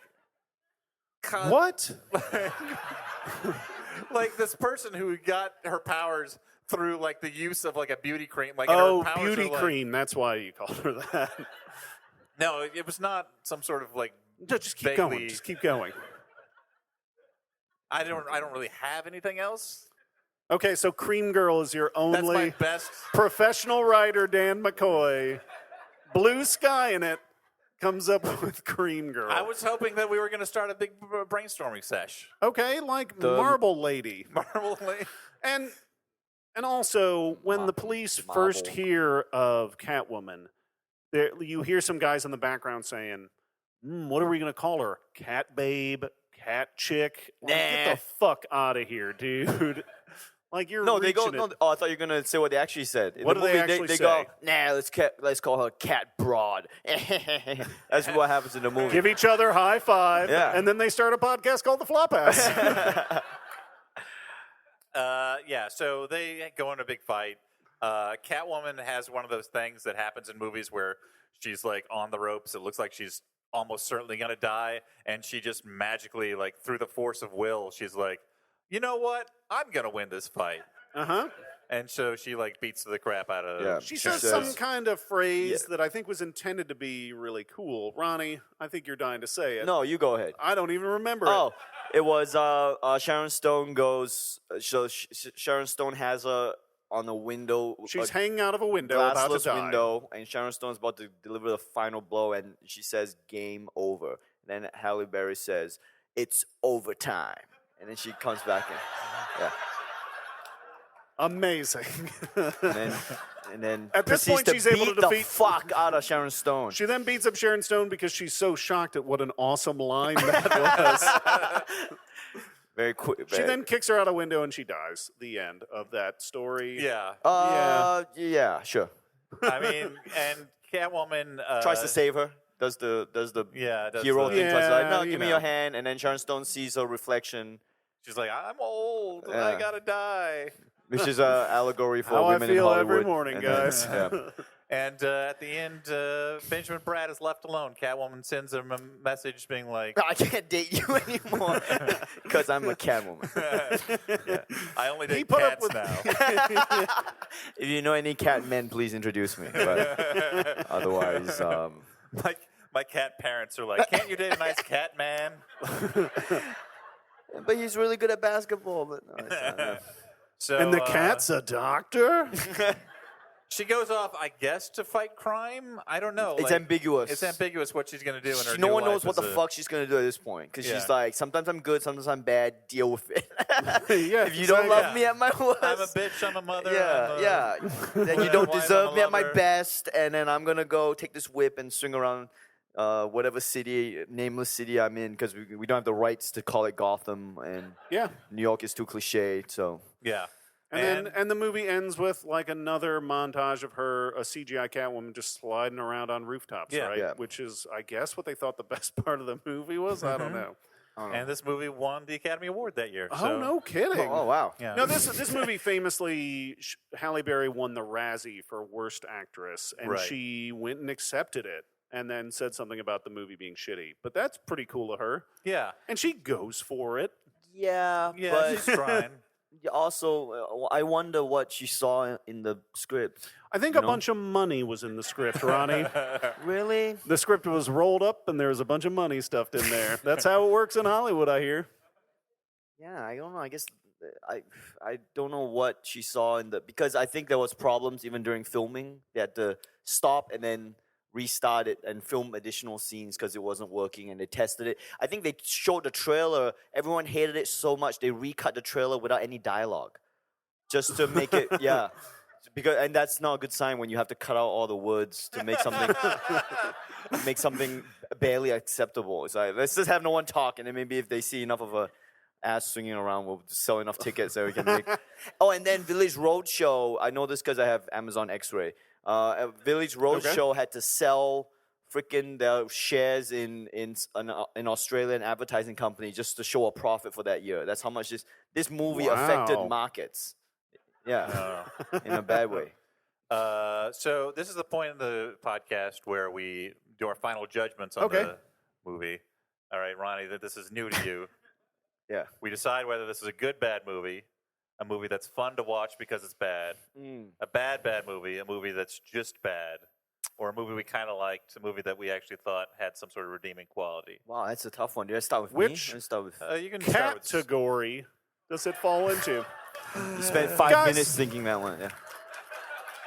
What? Like this person who got her powers through like the use of like a beauty cream. Like Oh, her powers beauty are, like- cream. That's why you called her that. No, it was not some sort of like. No, just keep going. Vaguely- Just keep going. I don't really have anything else. Okay, so Cream Girl is your That's my only best. professional writer, Dan McCoy. Blue Sky in it comes up with Cream Girl. I was hoping that we were going to start a big brainstorming sesh. Okay, like The- Marble Lady. Marvel. And also, when the police first Marble. hear of Catwoman, you hear some guys in the background saying, what are we going to call her? Cat Babe? Cat Chick? Like, get Nah. the fuck out of here, dude. Like, you're No, they go. reaching No, it. oh, I thought you were gonna say what they actually said. In What the do they movie, actually they go, say? nah, let's call her Cat Broad. That's what happens in the movie. Give each other high five, Yeah. and then they start a podcast called The Flophouse. Yeah, so they go in a big fight. Catwoman has one of those things that happens in movies where she's like on the ropes. It looks like she's almost certainly going to die, and she just magically, like through the force of will, she's like, you know what? I'm going to win this fight. Uh-huh. And so she like beats the crap out of. Yeah. She Sharon says Stone. some kind of phrase that I think was intended to be really cool. Ronnie, I think you're dying to say it. No, you go ahead. I don't even remember Oh, it was Sharon Stone goes. So Sharon Stone has a on the window. it. She's a hanging out of a window about to glassless die. window, and Sharon Stone's about to deliver the final blow, and she says, "Game over." And then Halle Berry says, "It's overtime," and then she comes back in. Yeah. Amazing. And then At this proceeds point, she's able to beat defeat- the fuck out of Sharon Stone. She then beats up Sharon Stone because she's so shocked at what an awesome line that was. Very quick. She then kicks her out a window and she dies. The end of that story. Yeah. Yeah, sure. I mean, and Catwoman Tries to save her. Does the Yeah, does hero the- thing? Tries to like, no, Yeah, give me you your know. hand, and then Sharon Stone sees her reflection, She's like, I'm old. Yeah. I gotta die. which is an allegory for How I women in feel Hollywood. every morning, And then- guys. yeah. And at the end, Benjamin Bratt is left alone. Catwoman sends him a message being like, I can't date you anymore because I'm a Catwoman. I only He date put up cats with- now. If you know any cat men, please introduce me. But otherwise, My cat parents are like, can't you date a nice cat man? but he's really good at basketball. But no, it's not. So, And the cat's a doctor? she goes off, I guess, to fight crime. I don't know. It's like, ambiguous. It's ambiguous what she's gonna do in her. No new one life knows what the as a- fuck she's gonna do at this point because Yeah. she's like, sometimes I'm good, sometimes I'm bad. Deal with it. Yeah, if you don't exactly. love me at my worst, I'm a bitch. I'm a mother. yeah, I'm a- yeah. Then you don't wife, deserve I'm a me at my lover. best, and then I'm gonna go take this whip and swing around whatever city, nameless city I'm in, because we don't have the rights to call it Gotham, and Yeah. New York is too cliche. So Yeah. And the movie ends with like another montage of her, a CGI Catwoman, just sliding around on rooftops, Yeah. right? Yeah. Which is, I guess, what they thought the best part of the movie was. I don't know. And this movie won the Academy Award that year. Oh, so, no kidding. oh wow, Yeah. No, this movie famously, Halle Berry won the Razzie for Worst Actress, and Right. she went and accepted it, and then said something about the movie being shitty. But that's pretty cool of her, Yeah. and she goes for it. yeah, Yeah. but She's trying. also I wonder what she saw in the script. I think a bunch of money was in the script, Ronnie. Really? The script was rolled up, and there was a bunch of money stuffed in there. That's how it works in Hollywood, I hear. Yeah, I don't know. I guess I don't know what she saw in the, because I think there was problems even during filming. They had to stop and then restart it and film additional scenes because it wasn't working, and they tested it. I think they showed the trailer. Everyone hated it so much they recut the trailer without any dialogue, just to make it and that's not a good sign when you have to cut out all the words to make something barely acceptable. It's like, let's just have no one talk, and then maybe if they see enough of a ass swinging around, we'll sell enough tickets so we can make. Oh, and then Village Roadshow. I know this because I have Amazon X-Ray. Village Roadshow had to sell freaking their shares in an Australian advertising company just to show a profit for that year. That's how much this movie affected Wow. markets. Yeah, in a bad way. So this is the point in the podcast where we do our final judgments on Okay. the movie. All right, Ronnie, that this is new to you. Yeah. We decide whether this is a good, bad movie, a movie that's fun to watch because it's bad, a bad, bad movie, a movie that's just bad, or a movie we kind of liked, a movie that we actually thought had some sort of redeeming quality. Wow, that's a tough one. Did I start with Which me? Let's start with. You can start with Category does it fall into? You spent 5 Guys- minutes thinking that one. Yeah.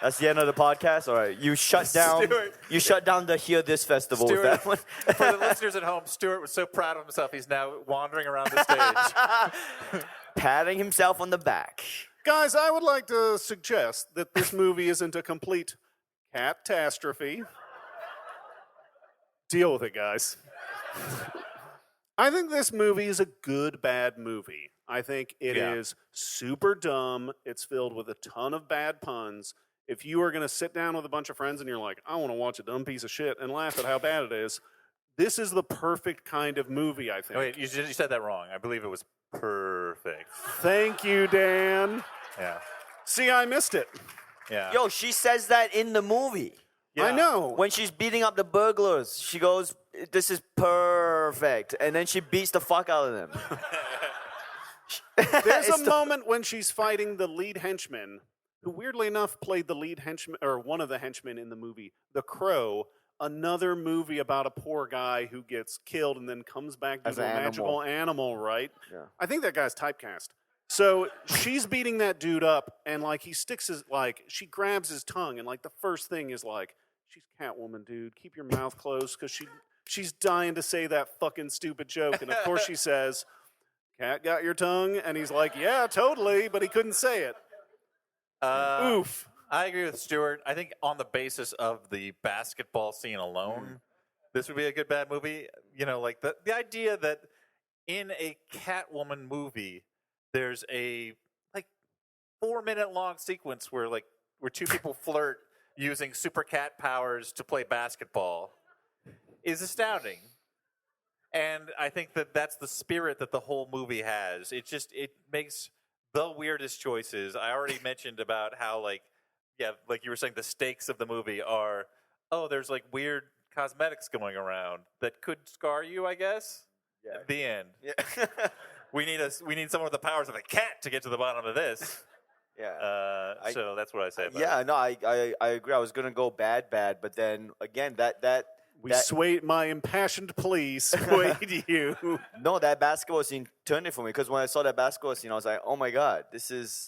That's the end of the podcast. All right, you shut down. Stuart. You shut down the Hear This festival with Stuart. that one. For the listeners at home, Stuart was so proud of himself, he's now wandering around the stage. Patting himself on the back. Guys, I would like to suggest that this movie isn't a complete catastrophe. Deal with it, guys. I think this movie is a good, bad movie. I think it is super dumb. It's filled with a ton of bad puns. If you are going to sit down with a bunch of friends and you're like, I want to watch a dumb piece of shit and laugh at how bad it is, this is the perfect kind of movie, I think. Wait, you said that wrong. I believe it was perfect. Thank you, Dan. Yeah. See, I missed it. Yeah. Yo, she says that in the movie. I know. When she's beating up the burglars, she goes, "This is perfect," and then she beats the fuck out of them. There's a moment when she's fighting the lead henchman, who weirdly enough played the lead henchman, or one of the henchmen in the movie The Crow, another movie about a poor guy who gets killed and then comes back to As a an magical animal, right? Yeah. I think that guy's typecast. So she's beating that dude up, and like he sticks his she grabs his tongue, and like the first thing is like, "She's Catwoman, dude. Keep your mouth closed," because she's dying to say that fucking stupid joke, and of course she says, "Cat got your tongue?" And he's like, "Yeah, totally," but he couldn't say it. Oof. I agree with Stuart. I think on the basis of the basketball scene alone, this would be a good bad movie. You know, like the idea that in a Catwoman movie, there's a like 4-minute long sequence where two people flirt using super cat powers to play basketball is astounding. And I think that that's the spirit that the whole movie has. It makes the weirdest choices. I already mentioned about how like you were saying, the stakes of the movie are, there's like weird cosmetics going around that could scar you, I guess. Yeah. At the end. Yeah. We need someone with the powers of a cat to get to the bottom of this. Yeah. So that's what I say about Yeah, it. no, I agree. I was gonna go bad, but then again, My impassioned plea swayed you. no, that basketball scene turned it for me, because when I saw that basketball scene, I was like, oh my god,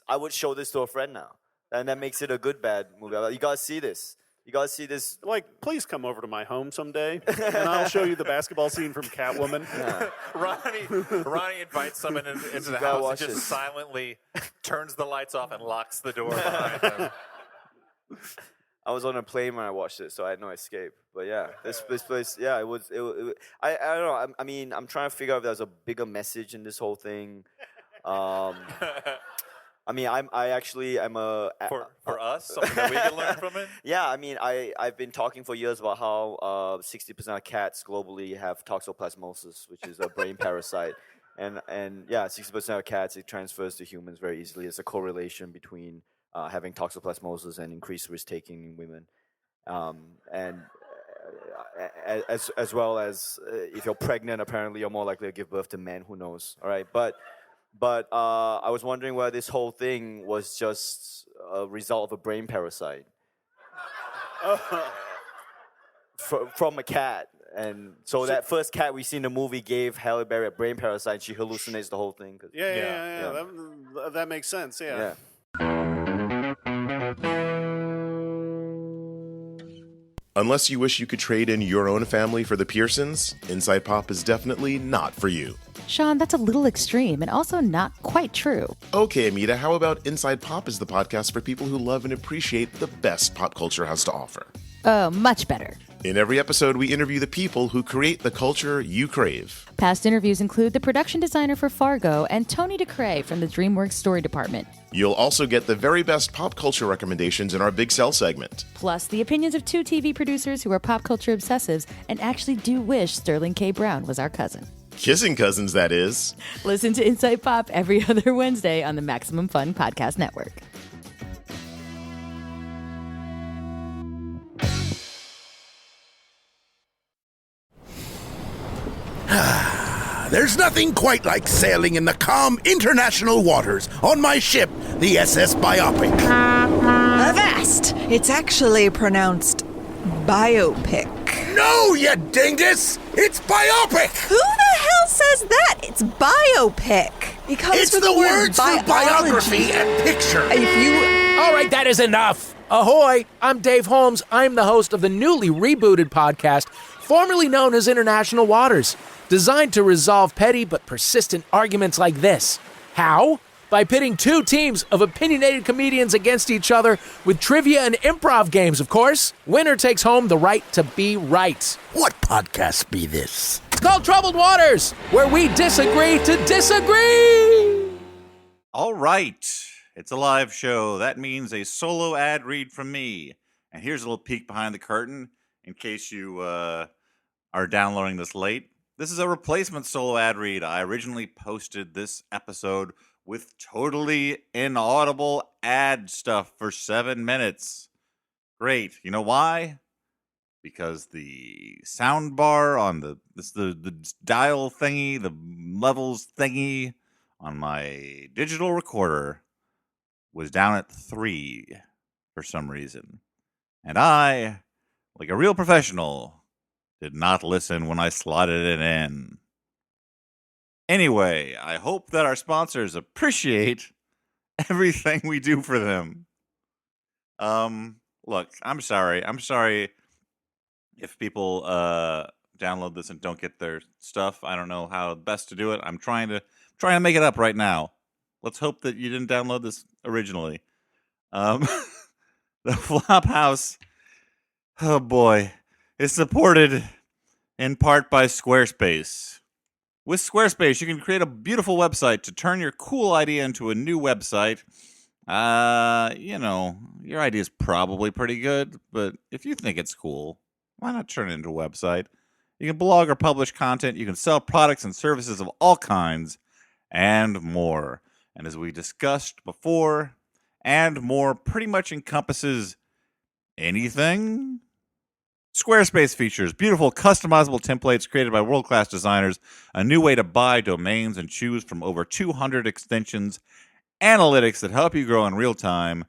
I would show this to a friend now, and that makes it a good bad movie. You gotta see this. You gotta see this. Like, please come over to my home someday, and I'll show you the basketball scene from Catwoman. Yeah. Ronnie invites someone into the gotta house and watch just this. silently turns the lights off and locks the door behind them. I was on a plane when I watched it, so I had no escape. But yeah, this place, yeah, it was. I don't know. I mean, I'm trying to figure out if there's a bigger message in this whole thing. I mean, I'm a For us, something that we can learn from it. yeah. I mean, I've been talking for years about how 60% of cats globally have toxoplasmosis, which is a brain parasite, and yeah, 60% of cats, it transfers to humans very easily. It's a correlation between having toxoplasmosis and increased risk taking in women, and as well as if you're pregnant, apparently you're more likely to give birth to men. Who knows? All right, but I was wondering whether this whole thing was just a result of a brain parasite from a cat. And so that first cat we see in the movie gave Halle Berry a brain parasite, and she hallucinates the whole thing. Yeah. That makes sense. Yeah. Unless you wish you could trade in your own family for the Pearsons, Inside Pop is definitely not for you. Sean, that's a little extreme and also not quite true. Okay, Amita, how about Inside Pop is the podcast for people who love and appreciate the best pop culture has to offer? Oh, much better. In every episode, we interview the people who create the culture you crave. Past interviews include the production designer for Fargo and Tony DeCray from the DreamWorks Story Department. You'll also get the very best pop culture recommendations in our Big Sell segment. Plus, the opinions of 2 TV producers who are pop culture obsessives and actually do wish Sterling K. Brown was our cousin. Kissing cousins, that is. Listen to Inside Pop every other Wednesday on the Maximum Fun Podcast Network. There's nothing quite like sailing in the calm international waters on my ship, the SS Biopic. Avast! It's actually pronounced biopic. No, you dingus! It's biopic! Who the hell says that? It's biopic. It comes It's from the words for biography and picture. If you... All right, that is enough. Ahoy, I'm Dave Holmes. I'm the host of the newly rebooted podcast, formerly known as International Waters, designed to resolve petty but persistent arguments like this. How? By pitting 2 teams of opinionated comedians against each other with trivia and improv games, of course. Winner takes home the right to be right. What podcast be this? It's called Troubled Waters, where we disagree to disagree. All right. It's a live show. That means a solo ad read from me. And here's a little peek behind the curtain in case you are downloading this late. This is a replacement solo ad read. I originally posted this episode with totally inaudible ad stuff for 7 minutes. Great. You know why? because the sound bar on the dial thingy, the levels thingy on my digital recorder was down at 3 for some reason. And I, like a real professional, did not listen when I slotted it in. Anyway, I hope that our sponsors appreciate everything we do for them. Look, I'm sorry. I'm sorry if people download this and don't get their stuff. I don't know how best to do it. I'm trying to make it up right now. Let's hope that you didn't download this originally. The Flophouse, oh boy, is supported in part by Squarespace. With Squarespace, you can create a beautiful website to turn your cool idea into a new website. Your idea is probably pretty good, but if you think it's cool, why not turn it into a website? You can blog or publish content. You can sell products and services of all kinds and more. And as we discussed before, and more pretty much encompasses anything. Squarespace features beautiful customizable templates created by world-class designers, a new way to buy domains and choose from over 200 extensions, analytics that help you grow in real time,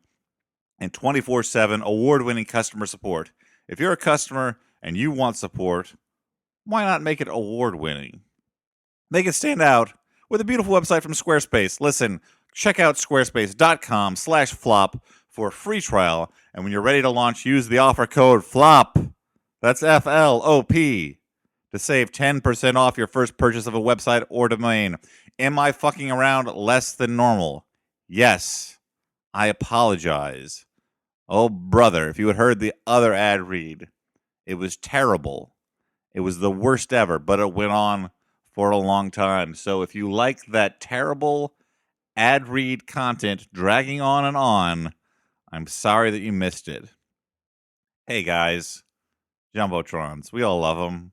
and 24/7 award-winning customer support. If you're a customer and you want support, why not make it award-winning? Make it stand out with a beautiful website from Squarespace. Listen, check out squarespace.com/flop for a free trial, and when you're ready to launch, use the offer code FLOP. That's FLOP to save 10% off your first purchase of a website or domain. Am I fucking around less than normal? Yes. I apologize. Oh, brother, if you had heard the other ad read, it was terrible. It was the worst ever, but it went on for a long time. So if you like that terrible ad read content dragging on and on, I'm sorry that you missed it. Hey, guys. Jumbotrons. We all love them,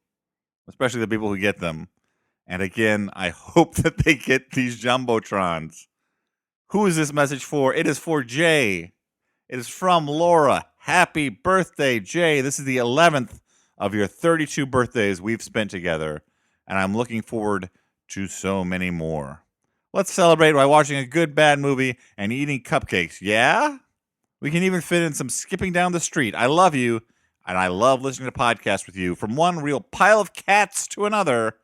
especially the people who get them. And again, I hope that they get these Jumbotrons. Who is this message for? It is for Jay. It is from Laura. Happy birthday, Jay. This is the 11th of your 32 birthdays we've spent together, and I'm looking forward to so many more. Let's celebrate by watching a good, bad movie and eating cupcakes. Yeah? We can even fit in some skipping down the street. I love you. And I love listening to podcasts with you. From one real pile of cats to another.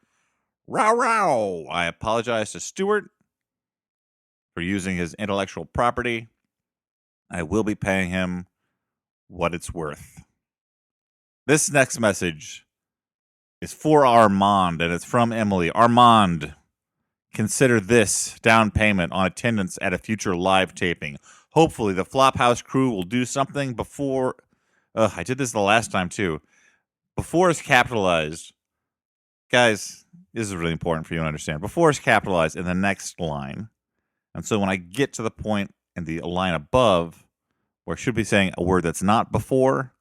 Row, row. I apologize to Stuart for using his intellectual property. I will be paying him what it's worth. This next message is for Armand, and it's from Emily. Armand, consider this down payment on attendance at a future live taping. Hopefully, the Flophouse crew will do something before... I did this the last time, too. Before it's capitalized. Guys, this is really important for you to understand. Before it's capitalized in the next line. And so when I get to the point in the line above, where I should be saying a word that's not before,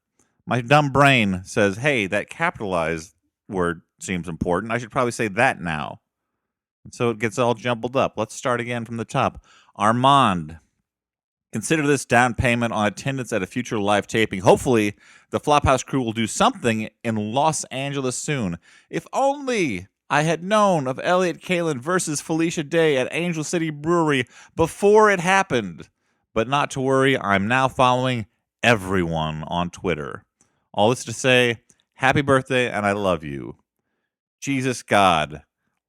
my dumb brain says, hey, that capitalized word seems important. I should probably say that now. And so it gets all jumbled up. Let's start again from the top. Armand. Consider this down payment on attendance at a future live taping. Hopefully, the Flophouse crew will do something in Los Angeles soon. If only I had known of Elliot Kalin versus Felicia Day at Angel City Brewery before it happened. But not to worry, I'm now following everyone on Twitter. All this to say, happy birthday and I love you. Jesus God,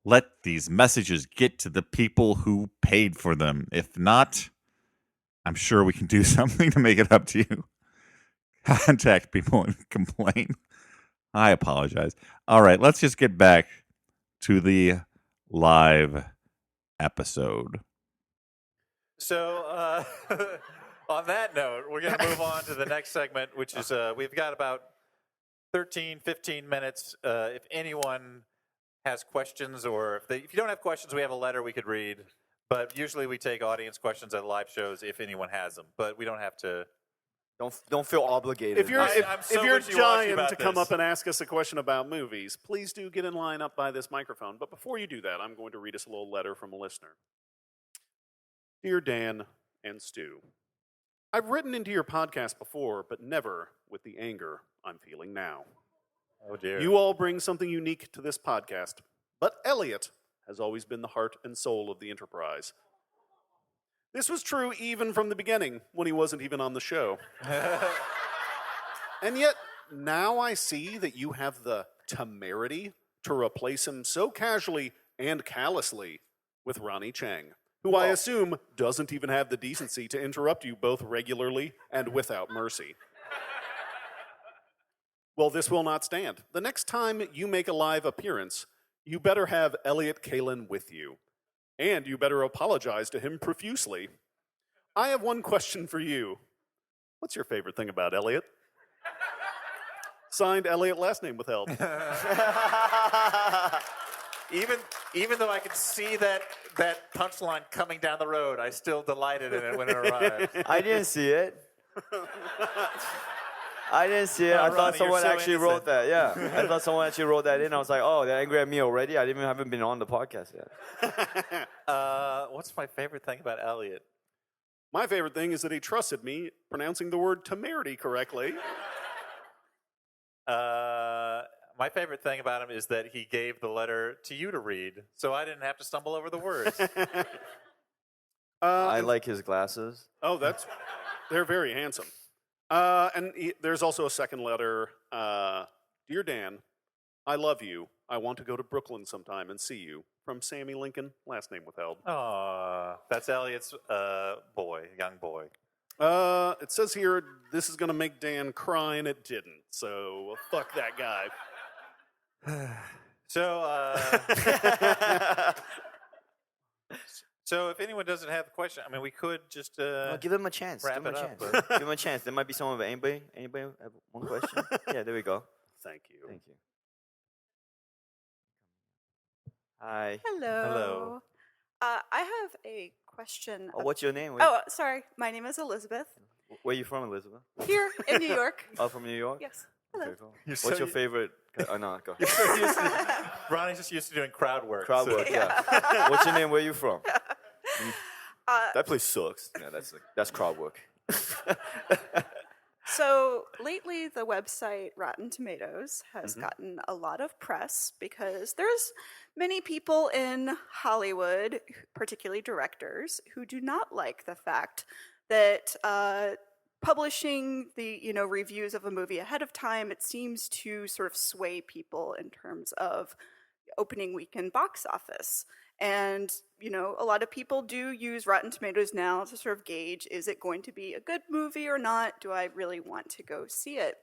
let these messages get to the people who paid for them. If not... I'm sure we can do something to make it up to you. Contact people and complain. I apologize. All right, let's just get back to the live episode. So, on that note, we're going to move on to the next segment, which is we've got about 13, 15 minutes. If anyone has questions, or if you don't have questions, we have a letter we could read. But usually we take audience questions at live shows if anyone has them. But we don't have to. Don't feel obligated. If you're wishy-washy dying about to come this. up and ask us a question about movies, please do get in line up by this microphone. But before you do that, I'm going to read us a little letter from a listener. Dear Dan and Stu, I've written into your podcast before, but never with the anger I'm feeling now. Oh, dear. You all bring something unique to this podcast, but Elliot has always been the heart and soul of the Enterprise. This was true even from the beginning, when he wasn't even on the show. And yet, now I see that you have the temerity to replace him so casually and callously with Ronny Chieng, who I assume doesn't even have the decency to interrupt you both regularly and without mercy. Well, this will not stand. The next time you make a live appearance, you better have Elliot Kalin with you. And you better apologize to him profusely. I have one question for you. What's your favorite thing about Elliot? Signed, Elliot, last name withheld. Even though I could see that punchline coming down the road, I still delighted in it when it arrived. I didn't see it. I didn't see it. I Ronny, thought someone you're so actually innocent. wrote that. Yeah, I thought someone actually wrote that in. I was like, oh, they're angry at me already. I haven't been on the podcast yet. What's my favorite thing about Elliot? My favorite thing is that he trusted me pronouncing the word temerity correctly. My favorite thing about him is that he gave the letter to you to read, so I didn't have to stumble over the words. I like his glasses. Oh, they're very handsome. There's also a second letter. Dear Dan, I love you. I want to go to Brooklyn sometime and see you. From Sammy Lincoln, last name withheld. That's Elliot's young boy. It says here this is going to make Dan cry, and it didn't. So fuck that guy. So if anyone doesn't have a question, I mean, we could just Give them a chance. wrap Give it them a up. chance. but- Give them a chance. There might be someone. Anybody have one question? Yeah, there we go. Thank you. Thank you. Hi. Hello. Hello. I have a question. Oh, what's your name? Sorry. My name is Elizabeth. Where are you from, Elizabeth? Here in New York. Oh, from New York? Yes. Hello. Okay, cool. You're What's so your u- favorite? Oh, no, go. Ronnie's just used to doing crowd work. Crowd so- work, yeah. What's your name? Where are you from? Uh, That place sucks. Yeah, that's crowd work. So lately, the website Rotten Tomatoes has gotten a lot of press because there's many people in Hollywood, particularly directors, who do not like the fact that publishing the reviews of a movie ahead of time, it seems to sort of sway people in terms of opening weekend box office. And, a lot of people do use Rotten Tomatoes now to sort of gauge, is it going to be a good movie or not? Do I really want to go see it?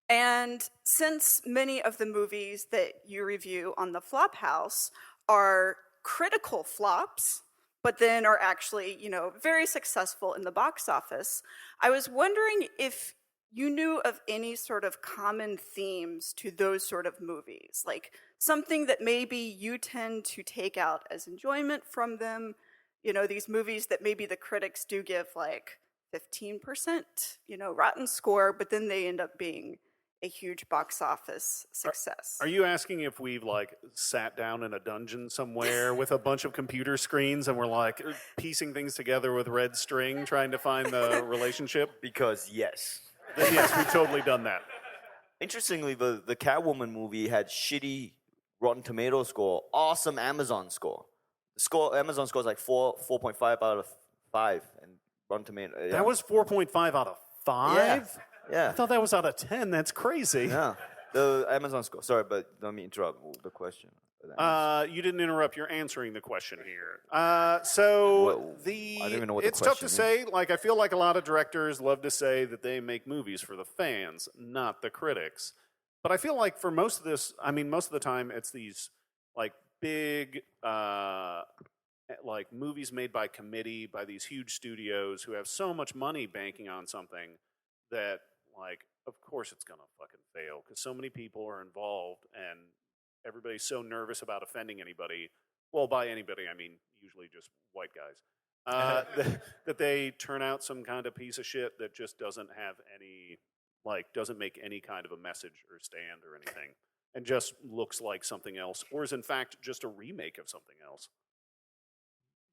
And since many of the movies that you review on the Flophouse are critical flops, but then are actually, very successful in the box office, I was wondering if you knew of any sort of common themes to those sort of movies, like something that maybe you tend to take out as enjoyment from them, these movies that maybe the critics do give like 15%, rotten score, but then they end up being a huge box office success. Are you asking if we've sat down in a dungeon somewhere with a bunch of computer screens and we're piecing things together with red string, trying to find the relationship? Because yes. Then yes, we've totally done that. Interestingly, the Catwoman movie had shitty Rotten Tomato score, awesome Amazon score. Amazon score is like 4.5 out of 5, and Rotten Tomato. Yeah. That was 4.5 out of 5? Yeah. I thought that was out of 10. That's crazy. Yeah. The Amazon score. Sorry, but let me interrupt the question. You didn't interrupt. You're answering the question here. I don't even know what the it's tough to question say. I feel like a lot of directors love to say that they make movies for the fans, not the critics. But I feel like for most of this, most of the time, it's these big movies made by committee by these huge studios who have so much money banking on something that of course it's gonna fucking fail because so many people are involved and everybody's so nervous about offending anybody. Well, by anybody, I mean usually just white guys. That they turn out some kind of piece of shit that just doesn't have any, doesn't make any kind of a message or stand or anything, and just looks like something else, or is in fact just a remake of something else.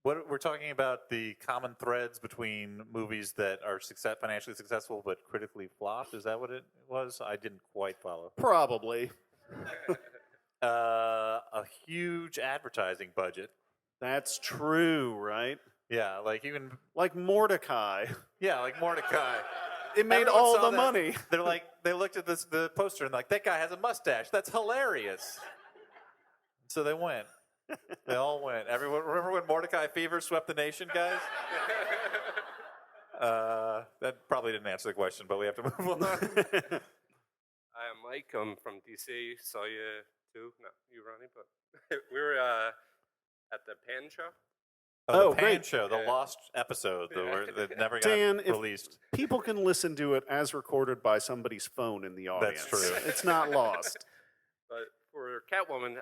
What we're talking about the common threads between movies that are financially successful but critically flopped. Is that what it was? I didn't quite follow. Probably. A huge advertising budget. That's true, right? Yeah, like you can. Like Mordecai. Yeah, like Mordecai. It made Everyone all saw the that. money. They're like, they looked at the poster and like, that guy has a mustache. That's hilarious. So they went. They all went. Everyone, remember when Mordecai fever swept the nation, guys? That probably didn't answer the question, but we have to move on. Hi, I'm Mike. I'm from DC. Saw you too. Not you, Ronnie, but we were at the Pan show. Oh, the Pan great. show, the lost episode that never got Dan, released. People can listen to it as recorded by somebody's phone in the audience. That's true. It's not lost. But for Catwoman,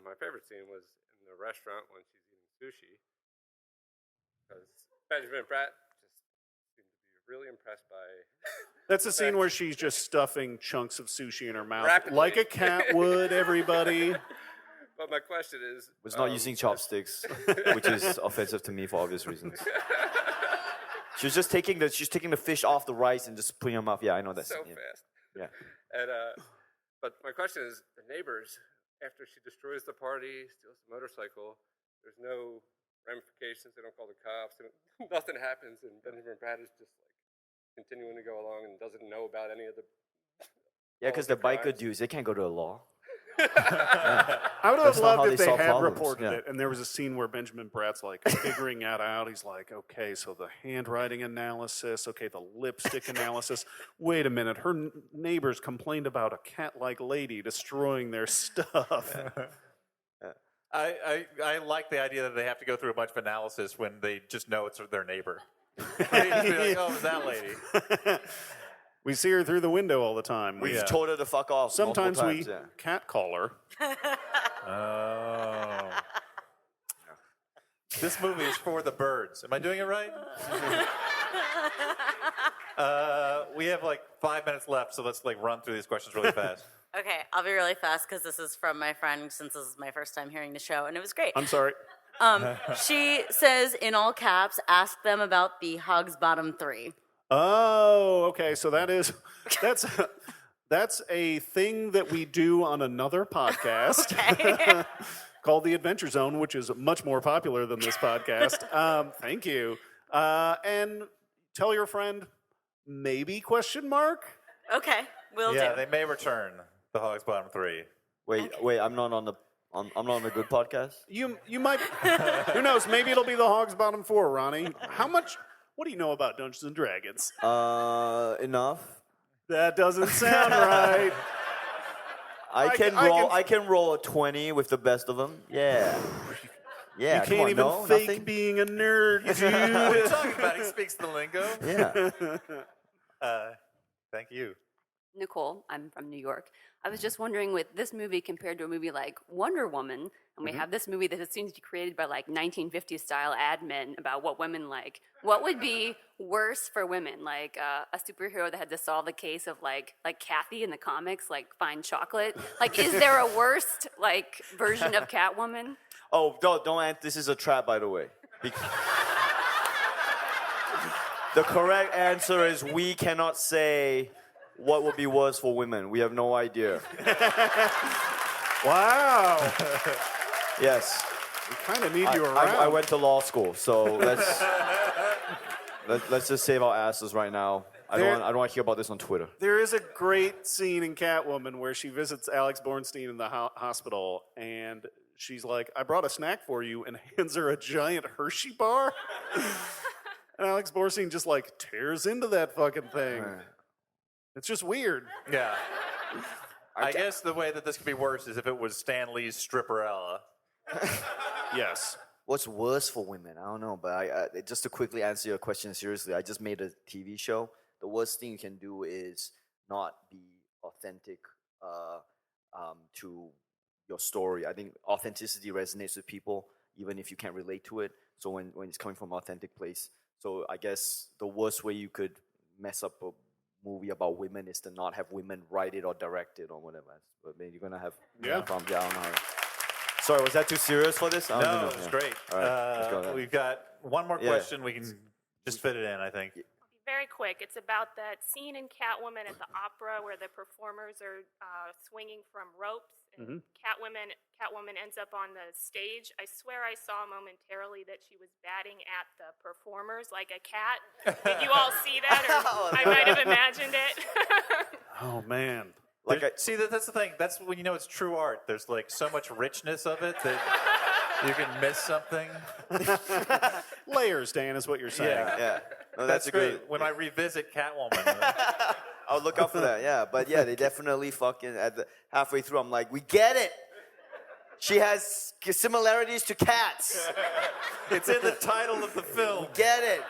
my favorite scene was in the restaurant when she's eating sushi. Because Benjamin Bratt just seemed to be really impressed by. That's the scene where she's just stuffing chunks of sushi in her mouth. Rapidly. Like a cat would, everybody. But my question is, Was not using chopsticks, which is offensive to me for obvious reasons. She was just taking the fish off the rice and just putting it in her mouth. Yeah, I know that. so Yeah. fast. Yeah. And but my question is, the neighbors, after she destroys the party, steals the motorcycle, there's no ramifications. They don't call the cops. Nothing happens, and Benjamin Bratt is just like continuing to go along and doesn't know about any of the. Yeah, because the biker dudes, they can't go to the law. I would That's have not how loved they if they solve had problems, reported yeah. it, and there was a scene where Benjamin Bratt's like figuring that out. He's like, okay, so the handwriting analysis, okay, the lipstick analysis. Wait a minute, her neighbors complained about a cat-like lady destroying their stuff. I like the idea that they have to go through a bunch of analysis when they just know it's their neighbor. They just be like, oh, it's that lady. We see her through the window all the time. We've told her to fuck off. Sometimes multiple we times, yeah. cat call her. Oh. This movie is for the birds. Am I doing it right? We have like 5 minutes left, so let's like run through these questions really fast. Okay, I'll be really fast because this is from my friend since this is my first time hearing the show, and it was great. I'm sorry. She says in all caps, ask them about the Hogs Bottom 3. Oh, okay. So that's a thing that we do on another podcast called The Adventure Zone, which is much more popular than this podcast. Thank you. And tell your friend, maybe question mark? Okay, will do. Yeah, they may return the Hogs Bottom 3. Wait, I'm not on the good podcast. You might. Who knows? Maybe it'll be the Hogs Bottom 4, Ronnie. What do you know about Dungeons and Dragons? Enough. That doesn't sound right. I can roll a 20 with the best of them. Yeah. Yeah. You can't even fake nothing? being a nerd, dude. What are you talking about? He speaks the lingo. Yeah. Thank you. Nicole, I'm from New York. I was just wondering, with this movie compared to a movie like Wonder Woman, and we have this movie that seems to be created by like 1950s style ad men about what women like, what would be worse for women? Like a superhero that had to solve the case of like Kathy in the comics, like find chocolate. Like, is there a worst like version of Catwoman? Oh, don't. This is a trap, by the way. The correct answer is we cannot say what would be worse for women. We have no idea. Wow. Yes. We kind of need you around. I went to law school, so let's just save our asses right now. I don't want to hear about this on Twitter. There is a great scene in Catwoman where she visits Alex Bornstein in the hospital, and she's like, I brought a snack for you, and hands her a giant Hershey bar. And Alex Bornstein just like tears into that fucking thing. It's just weird. Yeah. I guess the way that this could be worse is if it was Stan Lee's Stripperella. Yes. What's worse for women? I don't know, but I just to quickly answer your question seriously, I just made a TV show. The worst thing you can do is not be authentic to your story. I think authenticity resonates with people, even if you can't relate to it. So when it's coming from an authentic place. So I guess the worst way you could mess up a movie about women is to not have women write it or direct it or whatever. But maybe you're gonna have Yeah. problems. Yeah, I don't know. Sorry, was that too serious for this? No, it was great. All right, let's go. We've got one more question. We can just fit it in, I think. Very quick. It's about that scene in Catwoman at the opera where the performers are swinging from ropes, and Catwoman ends up on the stage. I swear I saw momentarily that she was batting at the performers like a cat. Did you all see that? Or I might have imagined it. Oh man. See, that's the thing. That's when you know it's true art. There's like so much richness of it that you can miss something. Layers, Dan, is what you're saying. Yeah. No, that's great. good. When I revisit Catwoman. I'll look out for that, yeah. But yeah, they definitely fucking, halfway through, I'm like, we get it. She has similarities to cats. It's in the title of the film. We get it.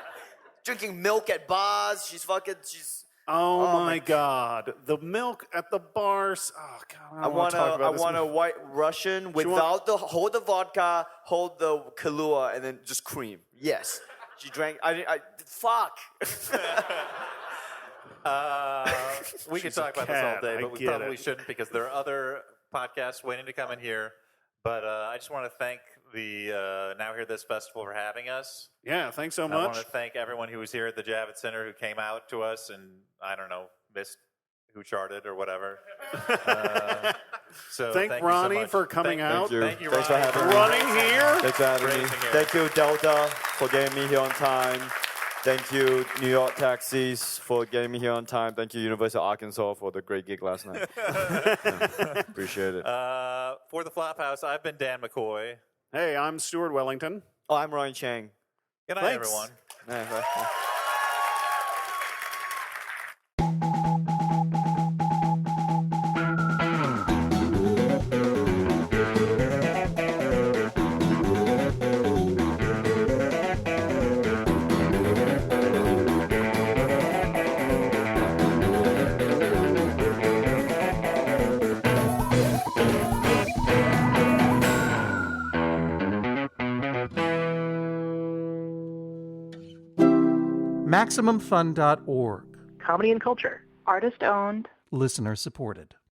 Drinking milk at bars. She's. Oh my God! The milk at the bars. Oh God! I want a white Russian without hold the vodka, hold the Kahlua, and then just cream. Yes, she drank. Fuck. We could talk about this all day, but we probably shouldn't because there are other podcasts waiting to come in here. But I just want to thank the Now Hear This Festival for having us. Yeah, thanks so much. I want to thank everyone who was here at the Javits Center who came out to us and, I don't know, missed Who Charted or whatever. So thank Ronny so for coming out. Thank you. Thanks Ronny. for having me. Running here. Thanks for having me. Thank you, Delta, for getting me here on time. Thank you, New York Taxis, for getting me here on time. Thank you, University of Arkansas, for the great gig last night. Appreciate it. For the Flophouse, I've been Dan McCoy. Hey, I'm Stuart Wellington. Oh, I'm Ronny Chieng. Good night, everyone. MaximumFun.org. Comedy and culture. Artist owned. Listener supported.